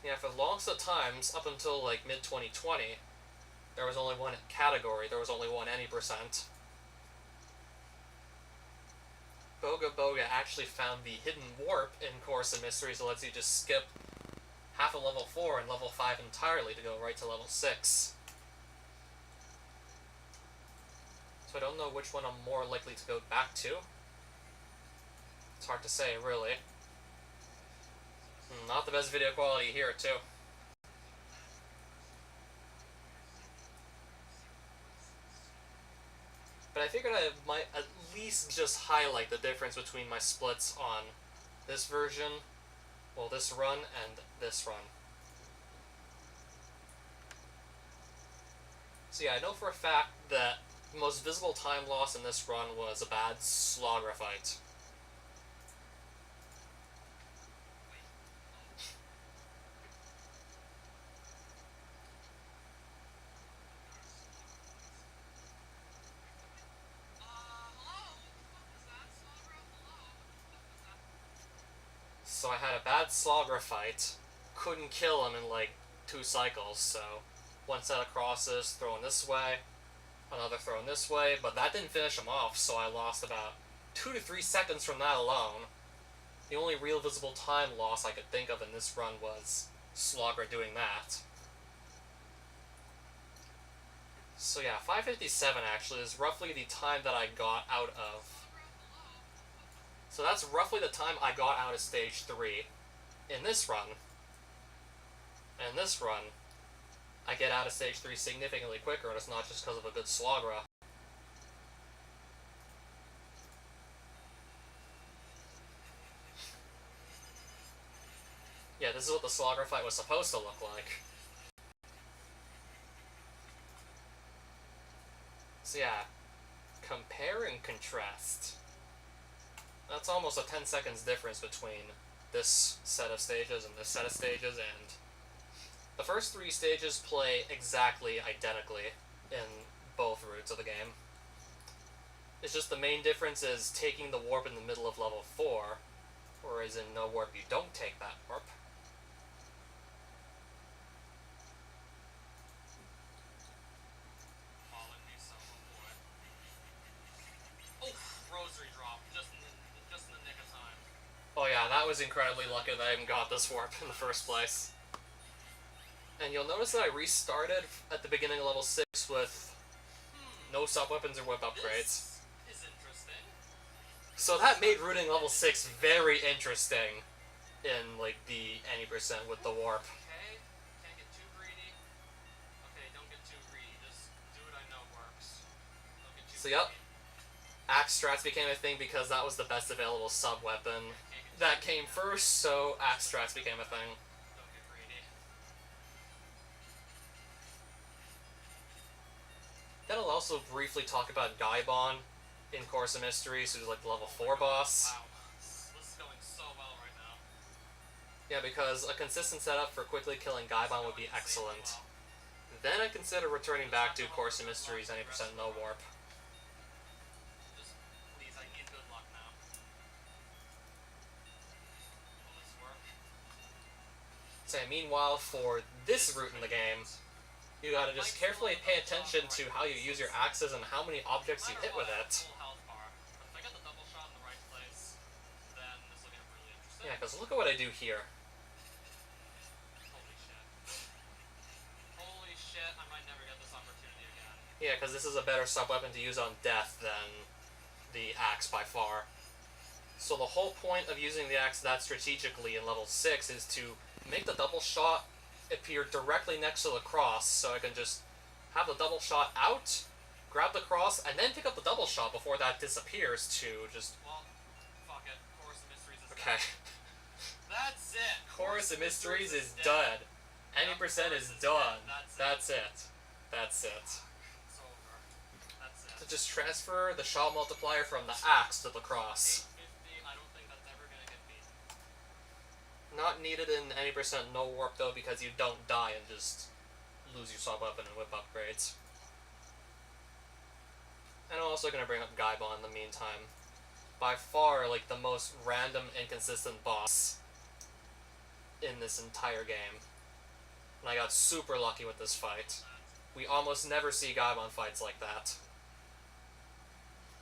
Yeah, for the longest of times, up until like mid-2020, there was only one category, there was only one any percent. Boga Boga actually found the hidden warp in Course of Mysteries that lets you just skip half of level 4 and level 5 entirely to go right to level 6. So I don't know which one I'm more likely to go back to. It's hard to say, really. Not the best video quality here, too. But I figured I might at least just highlight the difference between my splits on this version, well, this run, and this run. So yeah, I know for a fact that the most visible time loss in this run was a bad slogger fight. So I had a bad slogger fight, couldn't kill him in like 2 cycles, so one set of crosses thrown this way, another thrown this way, but that didn't finish him off, so I lost about 2 to 3 seconds from that alone. The only real visible time loss I could think of in this run was Slogger doing that. So yeah, 5:57 actually is roughly the time that I got out of. So that's roughly the time I got out of stage 3 in this run. And in this run, I get out of stage 3 significantly quicker, and it's not just because of a good Slogra. Yeah, this is what the Slogger fight was supposed to look like. So yeah, compare and contrast. That's almost a 10 seconds difference between this set of stages and this set of stages, and the first 3 stages play exactly identically in both routes of the game. It's just the main difference is taking the warp in the middle of level 4, whereas in No Warp you don't take that warp. Rosary drop, just in the nick of time. Oh yeah, that was incredibly lucky that I even got this warp in the first place. And you'll notice that I restarted at the beginning of level 6 with no sub-weapons or whip upgrades. This is interesting. So that made rooting level 6 very interesting in, like, the any percent with the warp. Okay, can't get So yep, axe strats became a thing because that was the best available sub weapon that came first, so axe strats became a thing. Don't get greedy. Then I'll also briefly talk about Gaibon in Course of Mysteries, who's like the level 4 boss. Wow. This is going so well right now. Yeah, because a consistent setup for quickly killing Gaibon would be excellent. Then I consider returning back to Course of Mysteries 90% no warp. Just, please, I need good luck now. Will this work? So meanwhile, for this route in the game, you gotta just carefully pay attention to how you use your axes and how many objects you hit with it. Full health bar. But if I get the double shot in the right place, then this will get really interesting. Yeah, because look at what I do here. Holy shit. Holy shit, I might never get this opportunity again. Yeah, because this is a better sub-weapon to use on death than the axe by far. So the whole point of using the axe that strategically in level 6 is to make the double shot appear directly next to the cross, so I can just have the double shot out, grab the cross, and then pick up the double shot before that disappears to just... Well, fuck it. Course of Mysteries is Okay. dead. That's it! Course of Mysteries is dead. Any percent is done. That's it. That's it. It's over. That's it. So just transfer the shot multiplier from the axe to the cross. 850, I don't think that's ever gonna get beat. Not needed in any percent no warp though, because you don't die and just lose your sub weapon and whip upgrades. And I'm also gonna bring up Gaibon in the meantime. By far, like, the most random, inconsistent boss in this entire game. And I got super lucky with this fight. We almost never see Gaibon fights like that.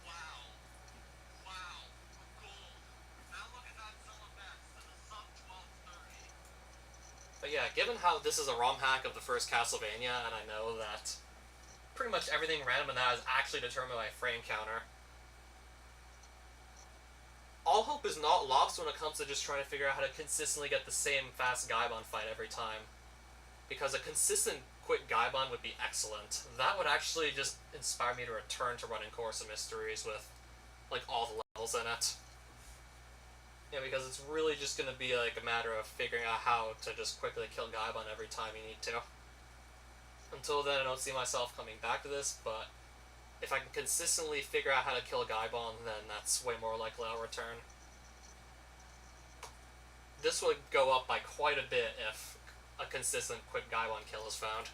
Wow. Wow. Gold. Now look at that cell effects and the sub 1230. But yeah, given how this is a ROM hack of the first Castlevania, and I know that pretty much everything random in that is actually determined by frame counter, all hope is not lost when it comes to just trying to figure out how to consistently get the same fast Gaibon fight every time. Because a consistent quick Gaibon would be excellent. That would actually just inspire me to return to running Course of Mysteries with, like, all the levels in it. Yeah, because it's really just going to be like a matter of figuring out how to just quickly kill Gaibon every time you need to. Until then, I don't see myself coming back to this, but if I can consistently figure out how to kill Gaibon, then that's way more likely I'll return. This would go up by quite a bit if a consistent quick Gaibon kill is found.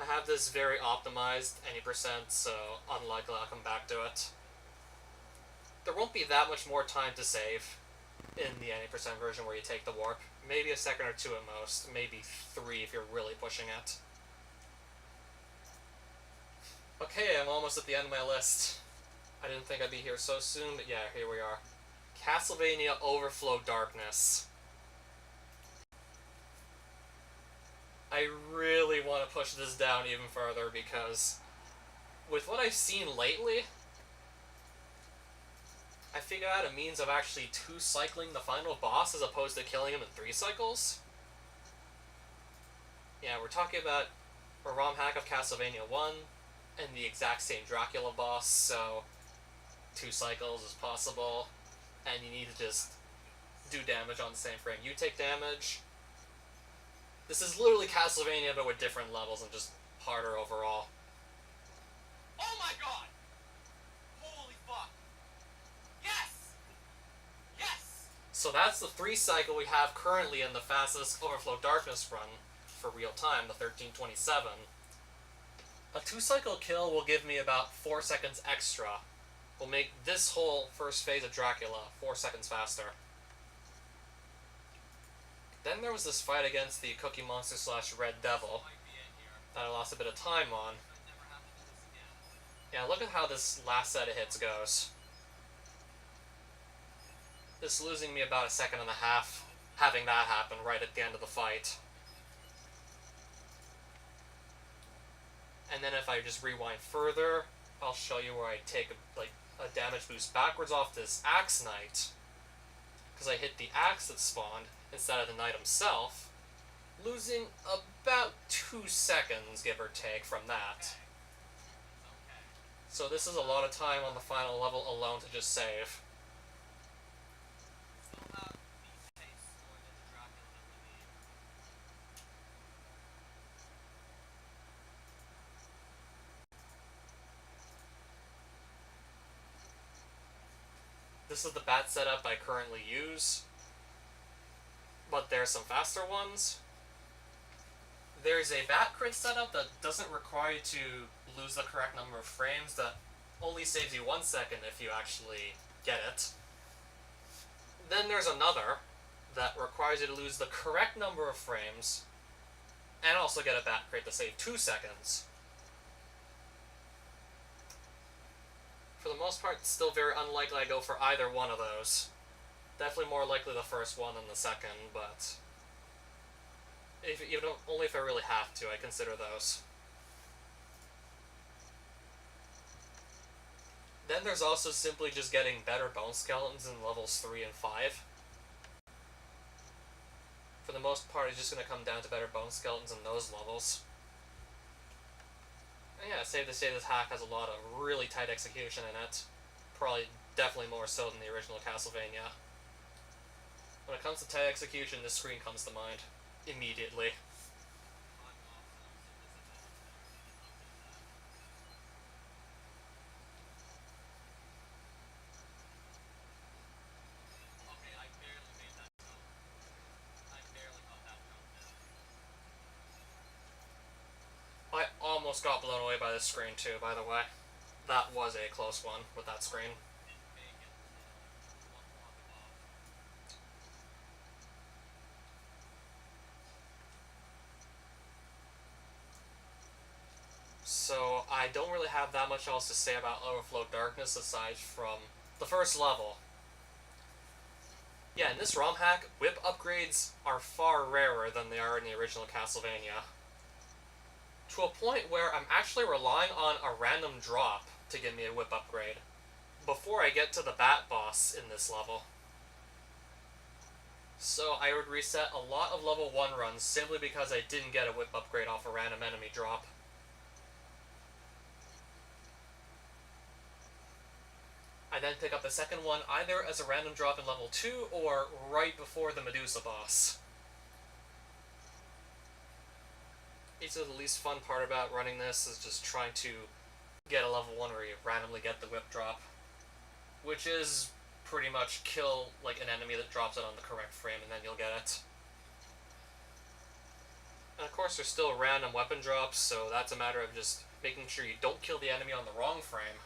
I have this very optimized, any percent, so unlikely I'll come back to it. There won't be that much more time to save in the any percent version where you take the warp. Maybe a second or two at most, maybe 3 if you're really pushing it. Okay, I'm almost at the end of my list. I didn't think I'd be here so soon, but yeah, here we are. Castlevania Overflow Darkness. I really want to push this down even further because with what I've seen lately, I figured out a means of actually 2 cycling the final boss as opposed to killing him in 3 cycles. Yeah, we're talking about a ROM hack of Castlevania 1 and the exact same Dracula boss, so 2 cycles is possible, and you need to just do damage on the same frame. You take damage. This is literally Castlevania, but with different levels and just harder overall. Oh my god! Holy fuck! Yes! Yes! So that's the 3 cycle we have currently in the fastest Overflow Darkness run for real time, the 1327. A 2 cycle kill will give me about 4 seconds extra. Will make this whole first phase of Dracula 4 seconds faster. Then there was this fight against the Cookie Monster / Red Devil Might be it here. that I lost a bit of time on. I'd never have to do this again. Yeah, look at how this last set of hits goes. This is losing me about 1.5 seconds having that happen right at the end of the fight. And then if I just rewind further, I'll show you where I take a damage boost backwards off this Axe Knight. Because I hit the axe that spawned instead of the knight himself. losing about 2 seconds, give or take, from that. Okay. It's okay. So this is a lot of time on the final level alone to just save. Still have the pace going into Dracula that we need. This is the bat setup I currently use, but there are some faster ones. There's a bat crit setup that doesn't require you to lose the correct number of frames, that only saves you 1 second if you actually get it. Then there's another that requires you to lose the correct number of frames and also get a bat crit to save 2 seconds. For the most part, it's still very unlikely I go for either one of those. Definitely more likely the first one than the second, but only if I really have to, I consider those. Then there's also simply just getting better bone skeletons in levels 3 and 5. For the most part, it's just going to come down to better bone skeletons in those levels. And yeah, safe to say this hack has a lot of really tight execution in it. Probably definitely more so than the original Castlevania. When it comes to tight execution, this screen comes to mind immediately. Okay, I barely made that jump. I barely got that jump in. I almost got blown away by this screen too, by the way. That was a close one with that screen. Didn't make it to one block above. So I don't really have that much else to say about Overflow Darkness aside from the first level. Yeah, in this ROM hack, whip upgrades are far rarer than they are in the original Castlevania. To a point where I'm actually relying on a random drop to give me a whip upgrade before I get to the bat boss in this level. So I would reset a lot of level 1 runs simply because I didn't get a whip upgrade off a random enemy drop. I then pick up the second one either as a random drop in level 2 or right before the Medusa boss. It's the least fun part about running this is just trying to get a level 1 where you randomly get the whip drop, which is pretty much kill like an enemy that drops it on the correct frame and then you'll get it. And of course there's still random weapon drops, so that's a matter of just making sure you don't kill the enemy on the wrong frame.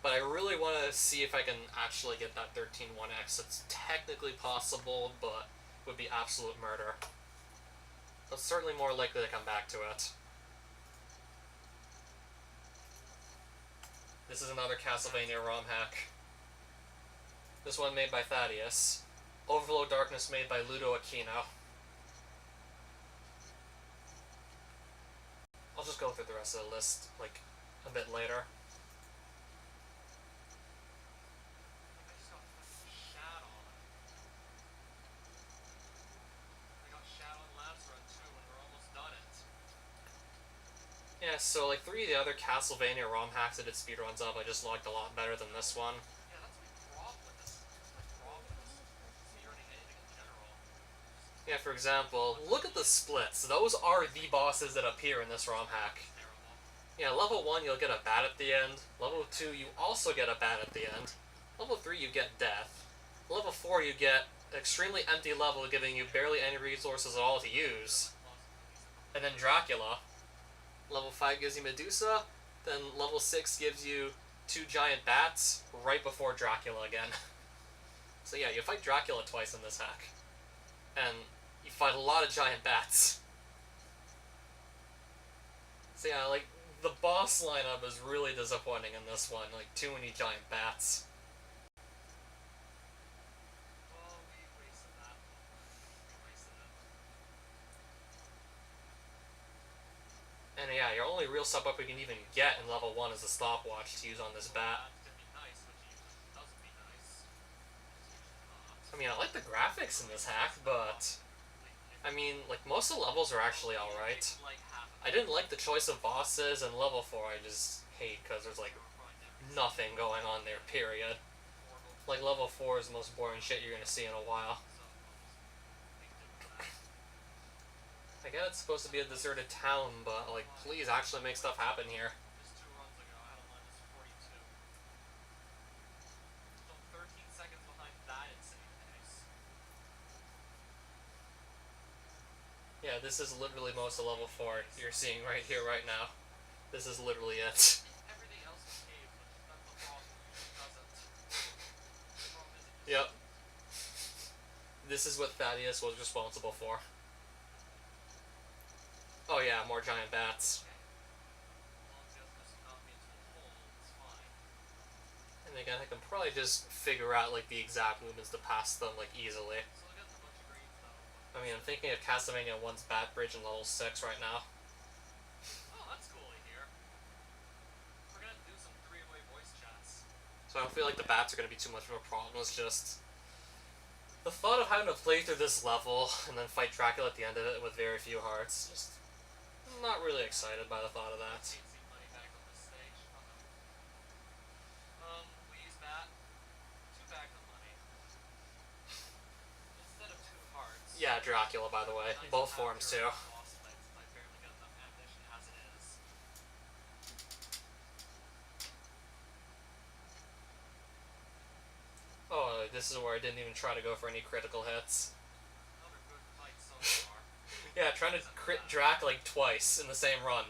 But I really want to see if I can actually get that 13-1X. It's technically possible, but would be absolute murder. But certainly more likely to come back to it. This is another Castlevania ROM hack. This one made by Thaddeus. Overflow Darkness made by Ludo Aquino. I'll just go through the rest of the list, like, a bit later. I just got fucking shat on. I got shat on last run too when we're almost done it. Yeah, so like 3 of the other Castlevania ROM hacks I did speedruns of I just logged a lot better than this one. Yeah, that's my problem with this. That's my problem with this speedrunning anything in general. Yeah, for example, look at the splits. Those are the bosses that appear in this ROM hack. It's terrible. Yeah, level 1 you'll get a bat at the end. Level 2 you also get a bat at the end. Level 3 you get death. Level 4 you get extremely empty level giving you barely any resources at all to use. And then Dracula. Level 5 gives you Medusa. Then level 6 gives you 2 giant bats right before Dracula again. So yeah, you fight Dracula twice in this hack. And you fight a lot of giant bats. So yeah, like, the boss lineup is really disappointing in this one. Like, too many giant bats. Well, we wasted that. We wasted it. And yeah, your only real sub up we can even get in level 1 is a stopwatch to use on this bat. That can be nice, which usually doesn't be nice. It's usually not. I mean, I like the graphics in this hack, but I mean, like, most of the levels are actually alright. Like half of I didn't like the choice of bosses, and level 4 I just hate because there's, like, nothing going on there, period. Like, level 4 is the most boring shit you're gonna see in a while. I get it's supposed to be a deserted town, but, like, please actually make stuff happen here. Just 2 runs ago, I had a minus 42. So I'm 13 seconds behind that insane pace. Yeah, this is literally most of level 4 you're seeing right here, right now. This is literally it. And everything else behaves, which that's the problem. It usually doesn't. The problem is it just Yep. doesn't. This is what Thaddeus was responsible for. Oh yeah, more giant bats. Okay. As long as he doesn't just knock me into a hole, it's fine. And again, I can probably just figure out, like, the exact movements to pass them, like, easily. Still getting a bunch of greens though. I mean, I'm thinking of Castlevania 1's Bat Bridge in level 6 right now. Oh, that's cool to hear. We're gonna do some three-way voice chats. So I don't feel like the bats are going to be too much of a problem. It's just the thought of having to play through this level and then fight Dracula at the end of it with very few hearts. Just I'm not really excited by the thought of that. Can't see money back on this stage. Please, Matt. 2 bags of money. Instead of 2 hearts. Yeah, Dracula, by the way. Nice Both to have forms, your too. boss fights, I barely get enough ammunition as it is. Oh, this is where I didn't even try to go for any critical hits. Another good fight so far. Yeah, trying to crit Drac, like, twice in the same run.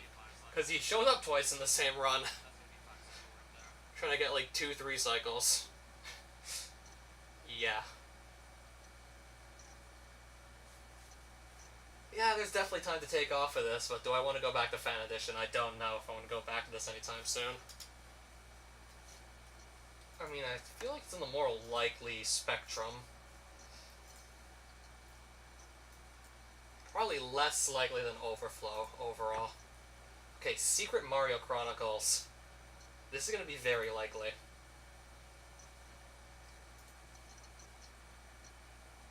Because he showed up twice in the same run. That's gonna be 5 cycle right there. Trying to get, like, 2-3 cycles. Yeah. Yeah, there's definitely time to take off of this, but do I want to go back to Fan Edition? I don't know if I want to go back to this anytime soon. I mean, I feel like it's in the more likely spectrum. Probably less likely than Overflow overall. Okay, Secret Mario Chronicles. This is going to be very likely.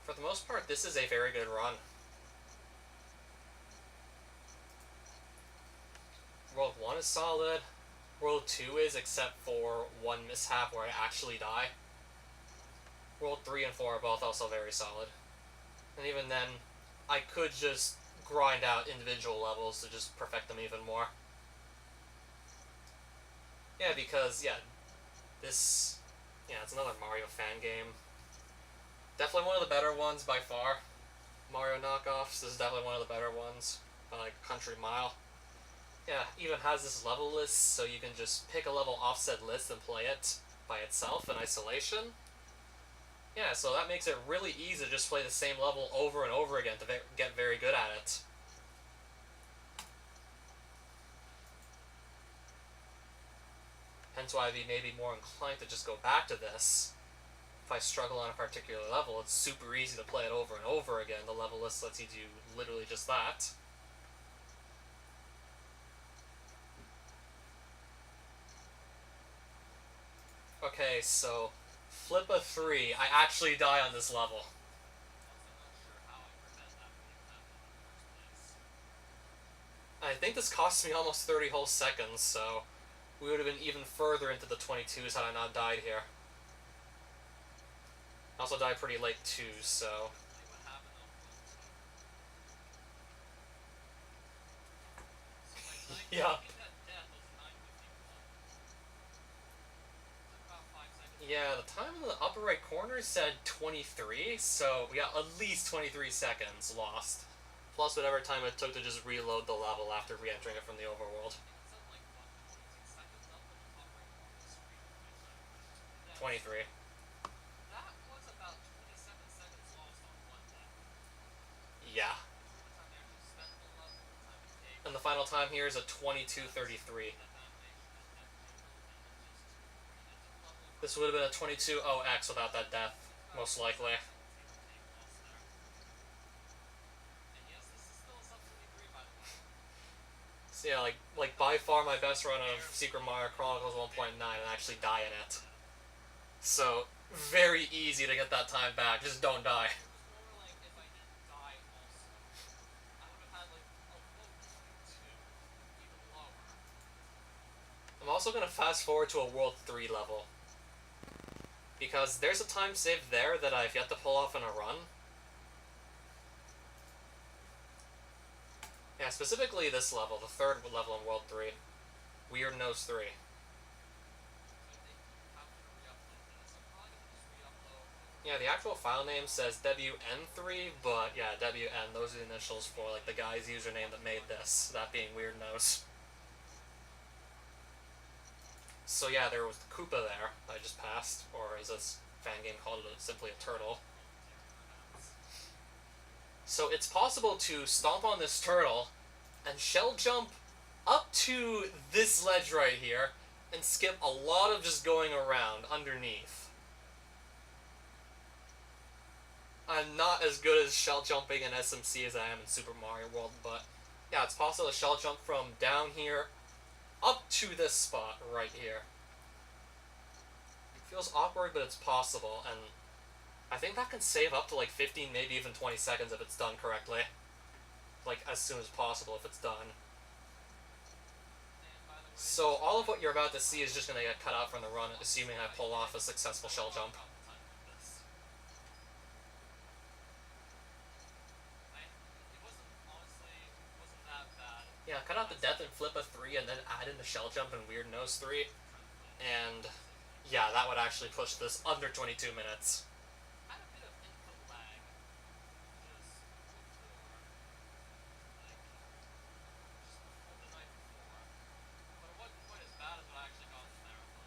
For the most part, this is a very good run. World 1 is solid. World 2 is, except for one mishap where I actually die. World 3 and 4 are both also very solid. And even then, I could just grind out individual levels to just perfect them even more. Yeah, because, yeah, this... Yeah, it's another Mario fan game. Definitely one of the better ones by far. Mario knockoffs, this is definitely one of the better ones. By like a country mile. Yeah, even has this level list, so you can just pick a level offset list and play it by itself in isolation. Yeah, so that makes it really easy to just play the same level over and over again to get very good at it. Hence why I'd be maybe more inclined to just go back to this. If I struggle on a particular level, it's super easy to play it over and over again. The level list lets you do literally just that. Okay, so flip a 3. I actually die on this level. Also, not sure how I prevent that from even happening in the first place. I think this cost me almost 30 whole seconds, so we would have been even further into the 22s had I not died here. I also died pretty late too, so... What happened on So my Yeah. that death was 9:51. Took about 5 seconds. Yeah, the time in the upper right corner said 23, so we got at least 23 seconds lost. Plus whatever time it took to just reload the level after re-entering it from the overworld. I think it said like 26 seconds up in the top right corner of the screen when I said 23. That was about 27 seconds lost on one death. Yeah. Between the time they actually spent the level and the time it takes. And the final time here is a 22:33. This would have been a 22:0x without that death, most likely. So yeah, like by far my best run of Secret Mario Chronicles 1.9 and actually die in it. So very easy to get that time back. Just don't die. It was more like if I didn't die also, I would have had like a low 22, even lower. I'm also going to fast forward to a World 3 level. Because there's a time save there that I've yet to pull off in a run. Yeah, specifically this level, the third level in World 3. Weird Nose 3. So I think I'm gonna re-upload this. I'm probably gonna just re-upload. Yeah, the actual file name says WN3, but yeah, WN, those are the initials for like the guy's username that made this, that being Weird Nose. So yeah, there was the Koopa there that I just passed, or as this fan game called it, simply a turtle. So it's possible to stomp on this turtle and shell jump up to this ledge right here and skip a lot of just going around underneath. I'm not as good as shell jumping in SMC as I am in Super Mario World, but yeah, it's possible to shell jump from down here up to this spot right here. It feels awkward, but it's possible, and I think that can save up to like 15, maybe even 20 seconds if it's done correctly. Like, as soon as possible if it's done. So all of what you're about to see is just going to get cut out from the run, assuming I pull off a successful shell jump. Yeah, cut out the death and flip a 3 and then add in the shell jump and Weird Nose 3. And yeah, that would actually push this under 22 minutes. Had a bit of input lag, just before the night before. But it wasn't quite as bad as what I actually got in the marathon.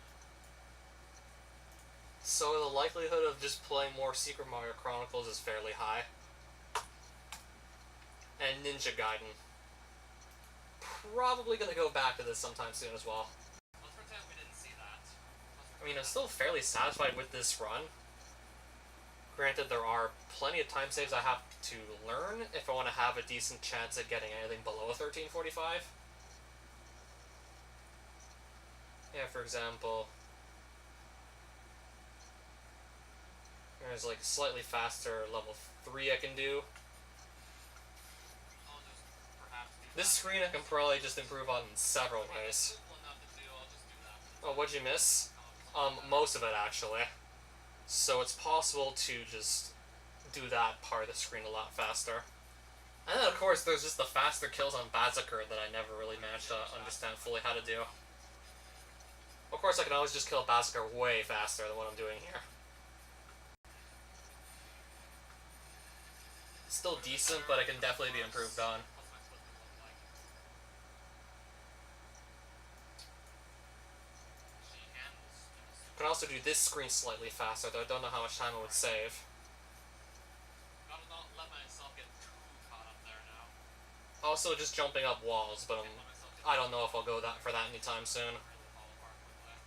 So the likelihood of just playing more Secret Mario Chronicles is fairly high. And Ninja Gaiden. Probably gonna go back to this sometime soon as well. Let's pretend we didn't see that. I mean, I'm still fairly satisfied with this run. Granted, there are plenty of time saves I have to learn if I want to have a decent chance at getting anything below a 1345. Yeah, for example, there's like a slightly faster level 3 I can do. I'll just perhaps do This that. screen I can probably just improve on in several I mean, it's ways. simple enough to do, I'll just do that. Oh, what'd you miss? Most of it actually. So it's possible to just do that part of the screen a lot faster. And then of course there's just the faster kills on Bazooker that I never really managed to understand fully how to do. Of course I can always just kill Bazooker way faster than what I'm doing here. Still decent, but it can definitely be improved on. What's my flip look like? She handles I can also do this screen slightly faster, though I don't know how much time it would save. Gotta not let myself get too caught up there now. Also just jumping up walls, but Can't let myself get I don't know if I'll go for that anytime soon. really fall apart quickly.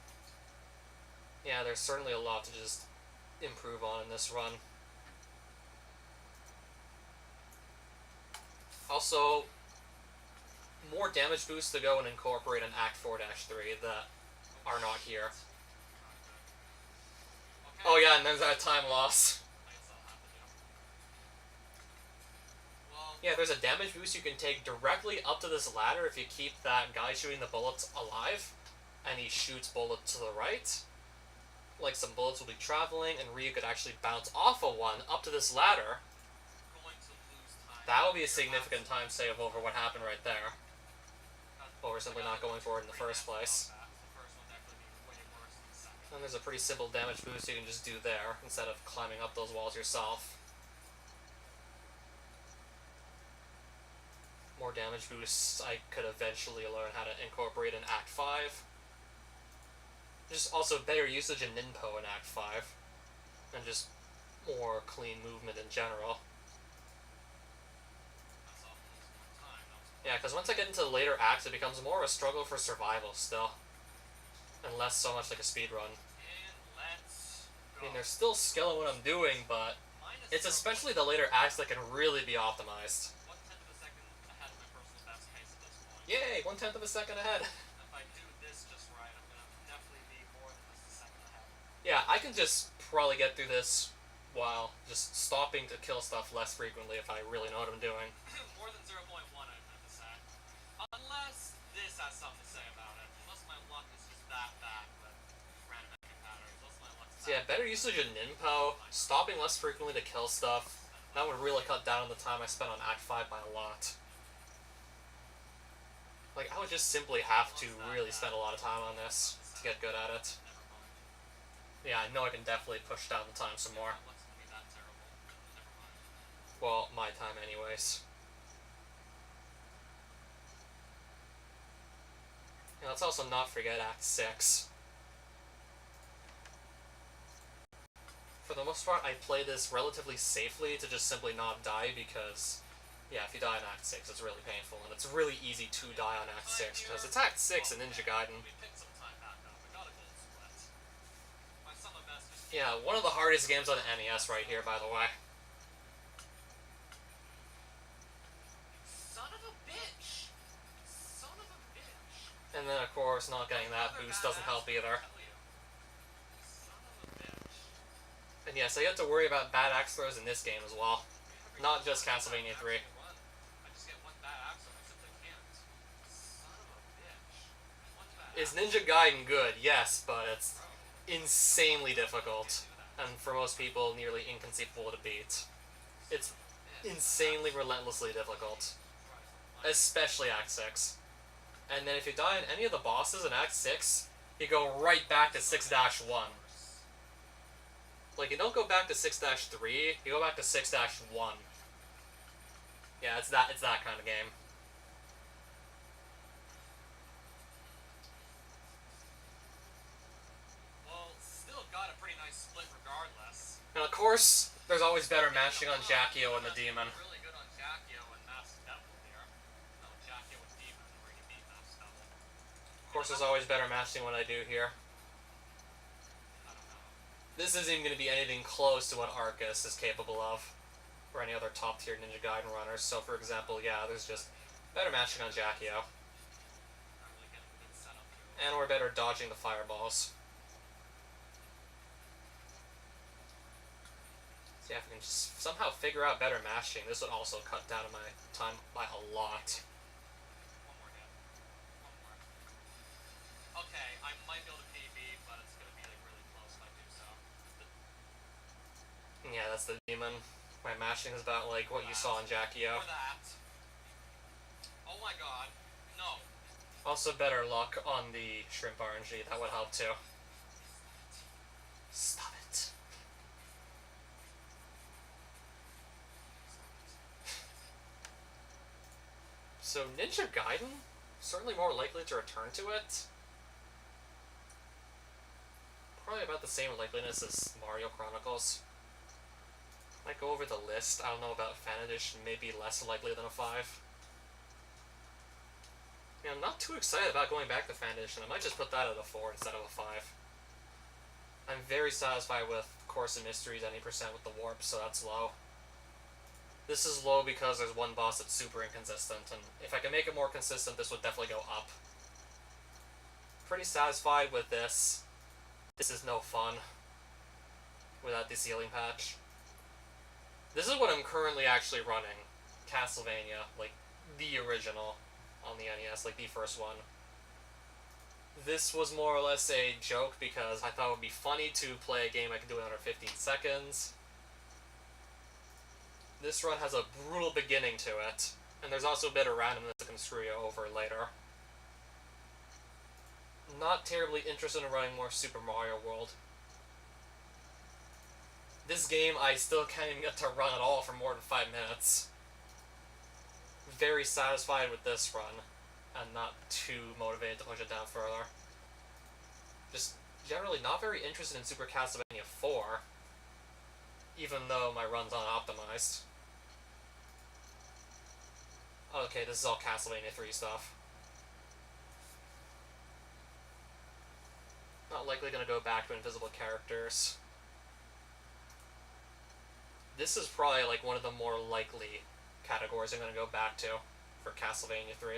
Yeah, there's certainly a lot to just improve on in this run. Also, more damage boosts to go and incorporate in Act 4-3 that are not here. Okay. Oh yeah, and there's that time loss. I guess I'll have to do. Well, Yeah, there's a damage boost you can take directly up to this ladder if you keep that guy shooting the bullets alive, and he shoots bullets to the right. Like some bullets will be traveling, and Ryu could actually bounce off of one up to this ladder. going to lose time. That would be a significant time save over what happened right there. Over simply not going for it in the first place. The first one definitely being way worse than the second. And there's a pretty simple damage boost you can just do there, instead of climbing up those walls yourself. More damage boosts I could eventually learn how to incorporate in Act 5. Just also better usage in Ninpo in Act 5. And just more clean movement in general. That's all lose more time. Yeah, because once I get into the later acts, it becomes more of a struggle for survival still. And less so much like a speedrun. And let's I go. mean, there's still skill in what I'm doing, but it's especially the later acts that can really be optimized. 1/10 of a second ahead of my personal best case at this point. Yay, 1/10 of a second ahead. If I do this just right, I'm gonna definitely be more than just a second ahead. Yeah, I can just probably get through this while just stopping to kill stuff less frequently if I really know what I'm doing. More than 0.1, I meant to say. Unless this has something to say about it. Unless my luck is just that bad with random enemy patterns. Unless my luck's So yeah, better usage of Ninpo, stopping less frequently to kill stuff. That would really cut down on the time I spent on Act 5 by a lot. Like, I would just simply have to really spend a lot of time on this to get good at it. Yeah, I know I can definitely push down the time some more. Well, my time anyways. And let's also not forget Act 6. For the most part, I play this relatively safely to just simply not die because, yeah, if you die in Act 6, it's really painful, and it's really easy to die on Act 6 because it's Act 6 in Ninja Gaiden. Yeah, one of the hardest games on the NES right here, by the way. Son of a bitch! Son of a bitch! And then, of course, not getting that boost doesn't help either. Son of a bitch. And yes, I have to worry about bad axe throws in this game as well. Not just Castlevania 3. I just get one bad axe and I simply can't. Son of a bitch. One bad Is Ninja Gaiden good? Yes, but it's insanely difficult. And for most people, nearly inconceivable to beat. It's insanely relentlessly difficult. Especially Act 6. And then if you die in any of the bosses in Act 6, you go right back to 6-1. Like, you don't go back to 6-3, you go back to 6-1. Yeah, it's that kind of game. Well, still got a pretty nice split regardless. And of course, there's always better matching on Jackio and the Demon. Really good on Jackio and Masked Devil here. No, Jackio and Demon where you beat Masked Devil. Of course, there's always better matching what I do here. I don't know. This isn't even going to be anything close to what Arcus is capable of, or any other top-tier Ninja Gaiden runners. So, for example, yeah, there's just better matching on Jackio. Not really getting a good setup here. And we're better dodging the fireballs. So yeah, if we can just somehow figure out better matching, this would also cut down my time by a lot. One more hit. One more. Okay, I might be able to PB, but it's gonna be like really close if I do so. Yeah, that's the Demon. My matching is about like what you saw in Jackio. Or that. Oh my god. No. Also better luck on the Shrimp RNG, that would help too. Stop it. So Ninja Gaiden? Certainly more likely to return to it. Probably about the same likeliness as Mario Chronicles. Might go over the list. I don't know about Fan Edition, maybe less likely than a 5. Yeah, I'm not too excited about going back to Fan Edition. I might just put that at a 4 instead of a 5. I'm very satisfied with Course of Mysteries any percent with the warp, so that's low. This is low because there's one boss that's super inconsistent, and if I can make it more consistent, this would definitely go up. Pretty satisfied with this. This is no fun without the ceiling patch. This is what I'm currently actually running. Castlevania, like the original on the NES, like the first one. This was more or less a joke because I thought it would be funny to play a game I could do in under 15 seconds. This run has a brutal beginning to it, and there's also a bit of randomness that can screw you over later. Not terribly interested in running more Super Mario World. This game I still can't even get to run at all for more than 5 minutes. Very satisfied with this run, and not too motivated to push it down further. Just generally not very interested in Super Castlevania 4, even though my run's unoptimized. Okay, this is all Castlevania 3 stuff. Not likely gonna go back to invisible characters. This is probably like one of the more likely categories I'm gonna go back to for Castlevania 3.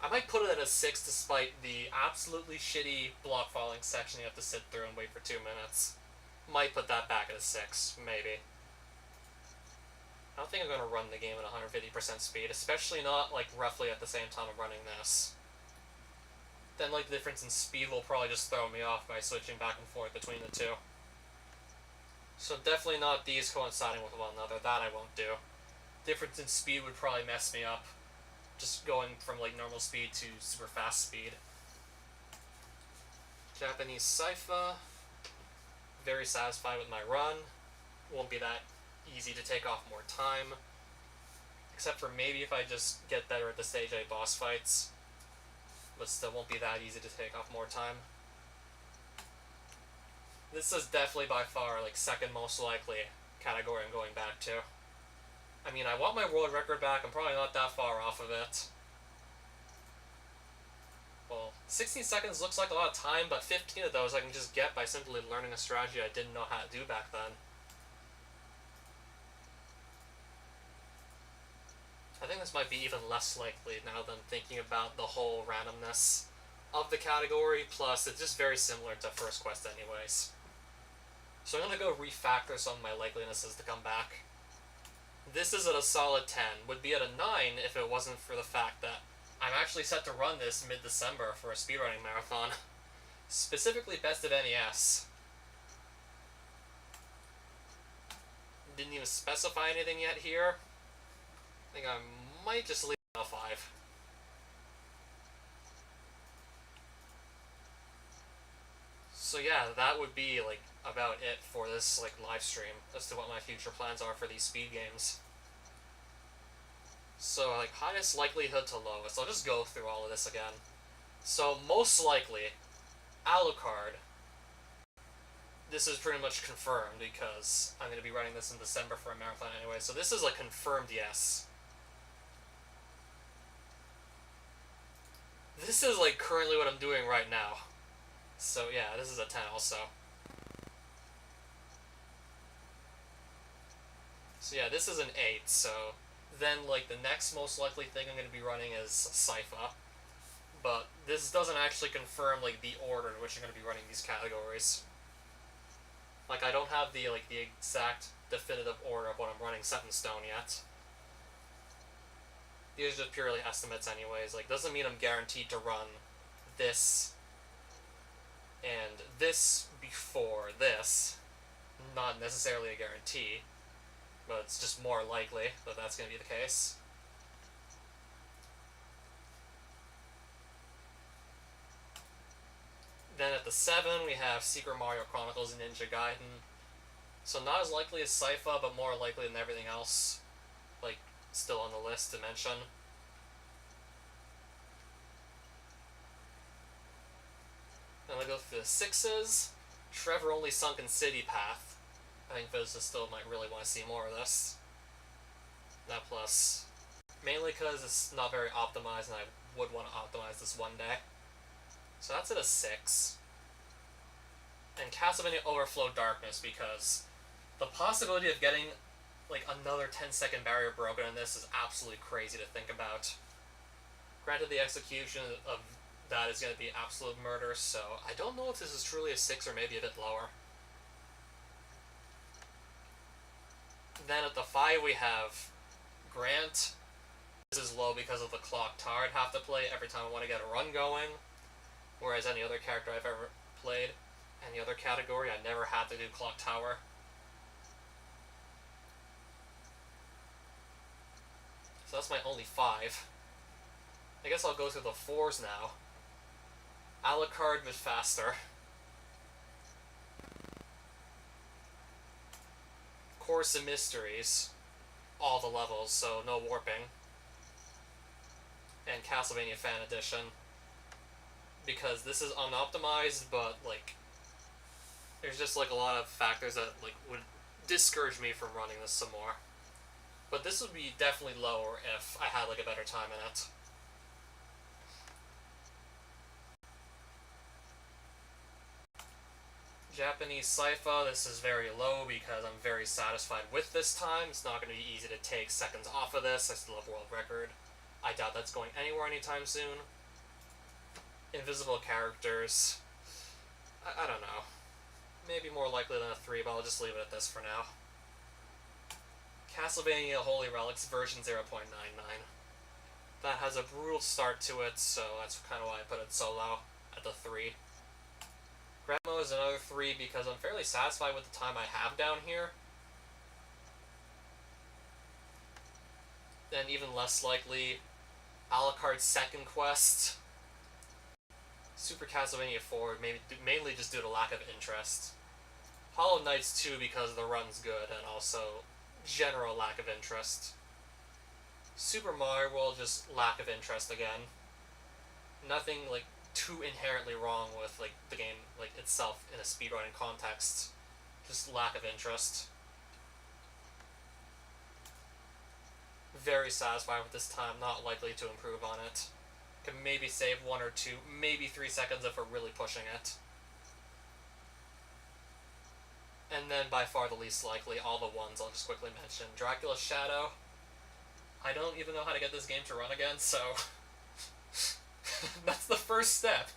I might put it at a 6 despite the absolutely shitty block falling section you have to sit through and wait for 2 minutes. Might put that back at a 6, maybe. I don't think I'm going to run the game at 150% speed, especially not, like, roughly at the same time I'm running this. Then, like, the difference in speed will probably just throw me off by switching back and forth between the two. So definitely not these coinciding with one another, that I won't do. Difference in speed would probably mess me up. Just going from, like, normal speed to super fast speed. Japanese Cypher. Very satisfied with my run. Won't be that easy to take off more time. Except for maybe if I just get better at the stage A boss fights. But still won't be that easy to take off more time. This is definitely by far, like, second most likely category I'm going back to. I mean, I want my world record back. I'm probably not that far off of it. Well, 16 seconds looks like a lot of time, but 15 of those I can just get by simply learning a strategy I didn't know how to do back then. I think this might be even less likely now that I'm thinking about the whole randomness of the category, plus it's just very similar to First Quest anyways. So I'm going to go refactor some of my likelinesses to come back. This is at a solid 10, would be at a 9 if it wasn't for the fact that I'm actually set to run this mid-December for a speedrunning marathon. Specifically Best of NES. Didn't even specify anything yet here. I think I might just leave it at a 5. So yeah, that would be, like, about it for this, like, live stream as to what my future plans are for these speed games. So, like, highest likelihood to lowest. I'll just go through all of this again. So, most likely, Alucard. This is pretty much confirmed because I'm going to be running this in December for a marathon anyway. So this is a confirmed yes. This is, like, currently what I'm doing right now. So yeah, this is a 10 also. So yeah, this is an 8, so then, like, the next most likely thing I'm going to be running is Sypha. But this doesn't actually confirm, like, the order in which I'm going to be running these categories. Like, I don't have the, like, the exact definitive order of what I'm running set in stone yet. These are just purely estimates anyways. Like, doesn't mean I'm guaranteed to run this and this before this. Not necessarily a guarantee, but it's just more likely that that's going to be the case. Then at the 7, we have Secret Mario Chronicles and Ninja Gaiden. So not as likely as Sypha, but more likely than everything else, like, still on the list to mention. Then I go through the 6s. Trevor Only Sunken City Path. I think physicists still might really want to see more of this. That plus, mainly because it's not very optimized and I would want to optimize this one day. So that's at a 6. And Castlevania Overflow Darkness, because the possibility of getting, like, another 10-second barrier broken in this is absolutely crazy to think about. Granted, the execution of that is going to be absolute murder, so I don't know if this is truly a 6 or maybe a bit lower. Then at the 5 we have Grant. This is low because of the clock tower I'd have to play every time I want to get a run going, whereas any other character I've ever played, any other category, I never had to do clock tower. So that's my only 5. I guess I'll go through the 4s now. Alucard but faster. Course of Mysteries. All the levels, so no warping. And Castlevania Fan Edition. Because this is unoptimized, but, like, there's just, like, a lot of factors that, like, would discourage me from running this some more. But this would be definitely lower if I had, like, a better time in it. Japanese Sypha, this is very low because I'm very satisfied with this time. It's not going to be easy to take seconds off of this. I still have world record. I doubt that's going anywhere anytime soon. Invisible characters. I don't know. Maybe more likely than a 3, but I'll just leave it at this for now. Castlevania Holy Relics version 0.99. That has a brutal start to it, so that's kind of why I put it so low at the 3. Grandma is another 3 because I'm fairly satisfied with the time I have down here. And even less likely, Alucard's second quest. Super Castlevania 4, mainly just due to lack of interest. Hollow Knights 2 because the run's good, and also general lack of interest. Super Mario World, just lack of interest again. Nothing, like, too inherently wrong with, like, the game, like, itself in a speedrunning context. Just lack of interest. Very satisfied with this time, not likely to improve on it. Can maybe save 1 or 2, maybe 3 seconds if we're really pushing it. And then by far the least likely, all the ones I'll just quickly mention. Dracula's Shadow. I don't even know how to get this game to run again, so that's the first step.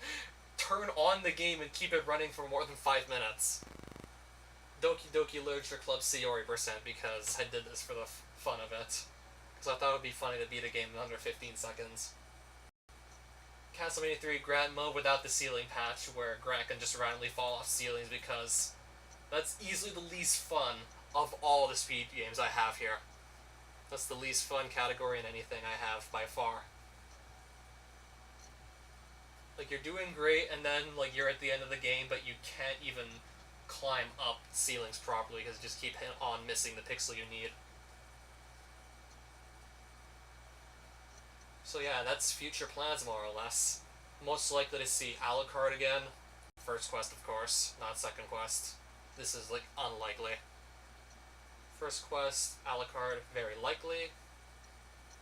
Turn on the game and keep it running for more than 5 minutes. Doki Doki Literature Club Sayori %, because I did this for the fun of it. Because I thought it would be funny to beat a game in under 15 seconds. Castlevania 3 Grant mode without the ceiling patch, where Grant can just randomly fall off ceilings, because that's easily the least fun of all the speed games I have here. That's the least fun category in anything I have, by far. Like, you're doing great, and then, like, you're at the end of the game, but you can't even climb up ceilings properly, because you just keep on missing the pixel you need. So yeah, that's future plans, more or less. Most likely to see Alucard again. First quest, of course, not second quest. This is, like, unlikely. First quest, Alucard, very likely.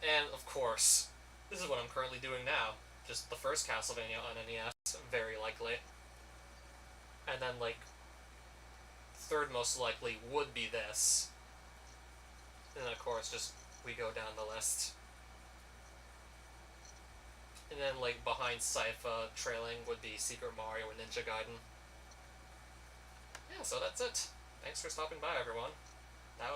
And, of course, this is what I'm currently doing now. Just the first Castlevania on NES, very likely. And then, like, third most likely would be this. And then, of course, just we go down the list. And then, like, behind Sypha, trailing would be Secret Mario and Ninja Gaiden. Yeah, so that's it. Thanks for stopping by, everyone.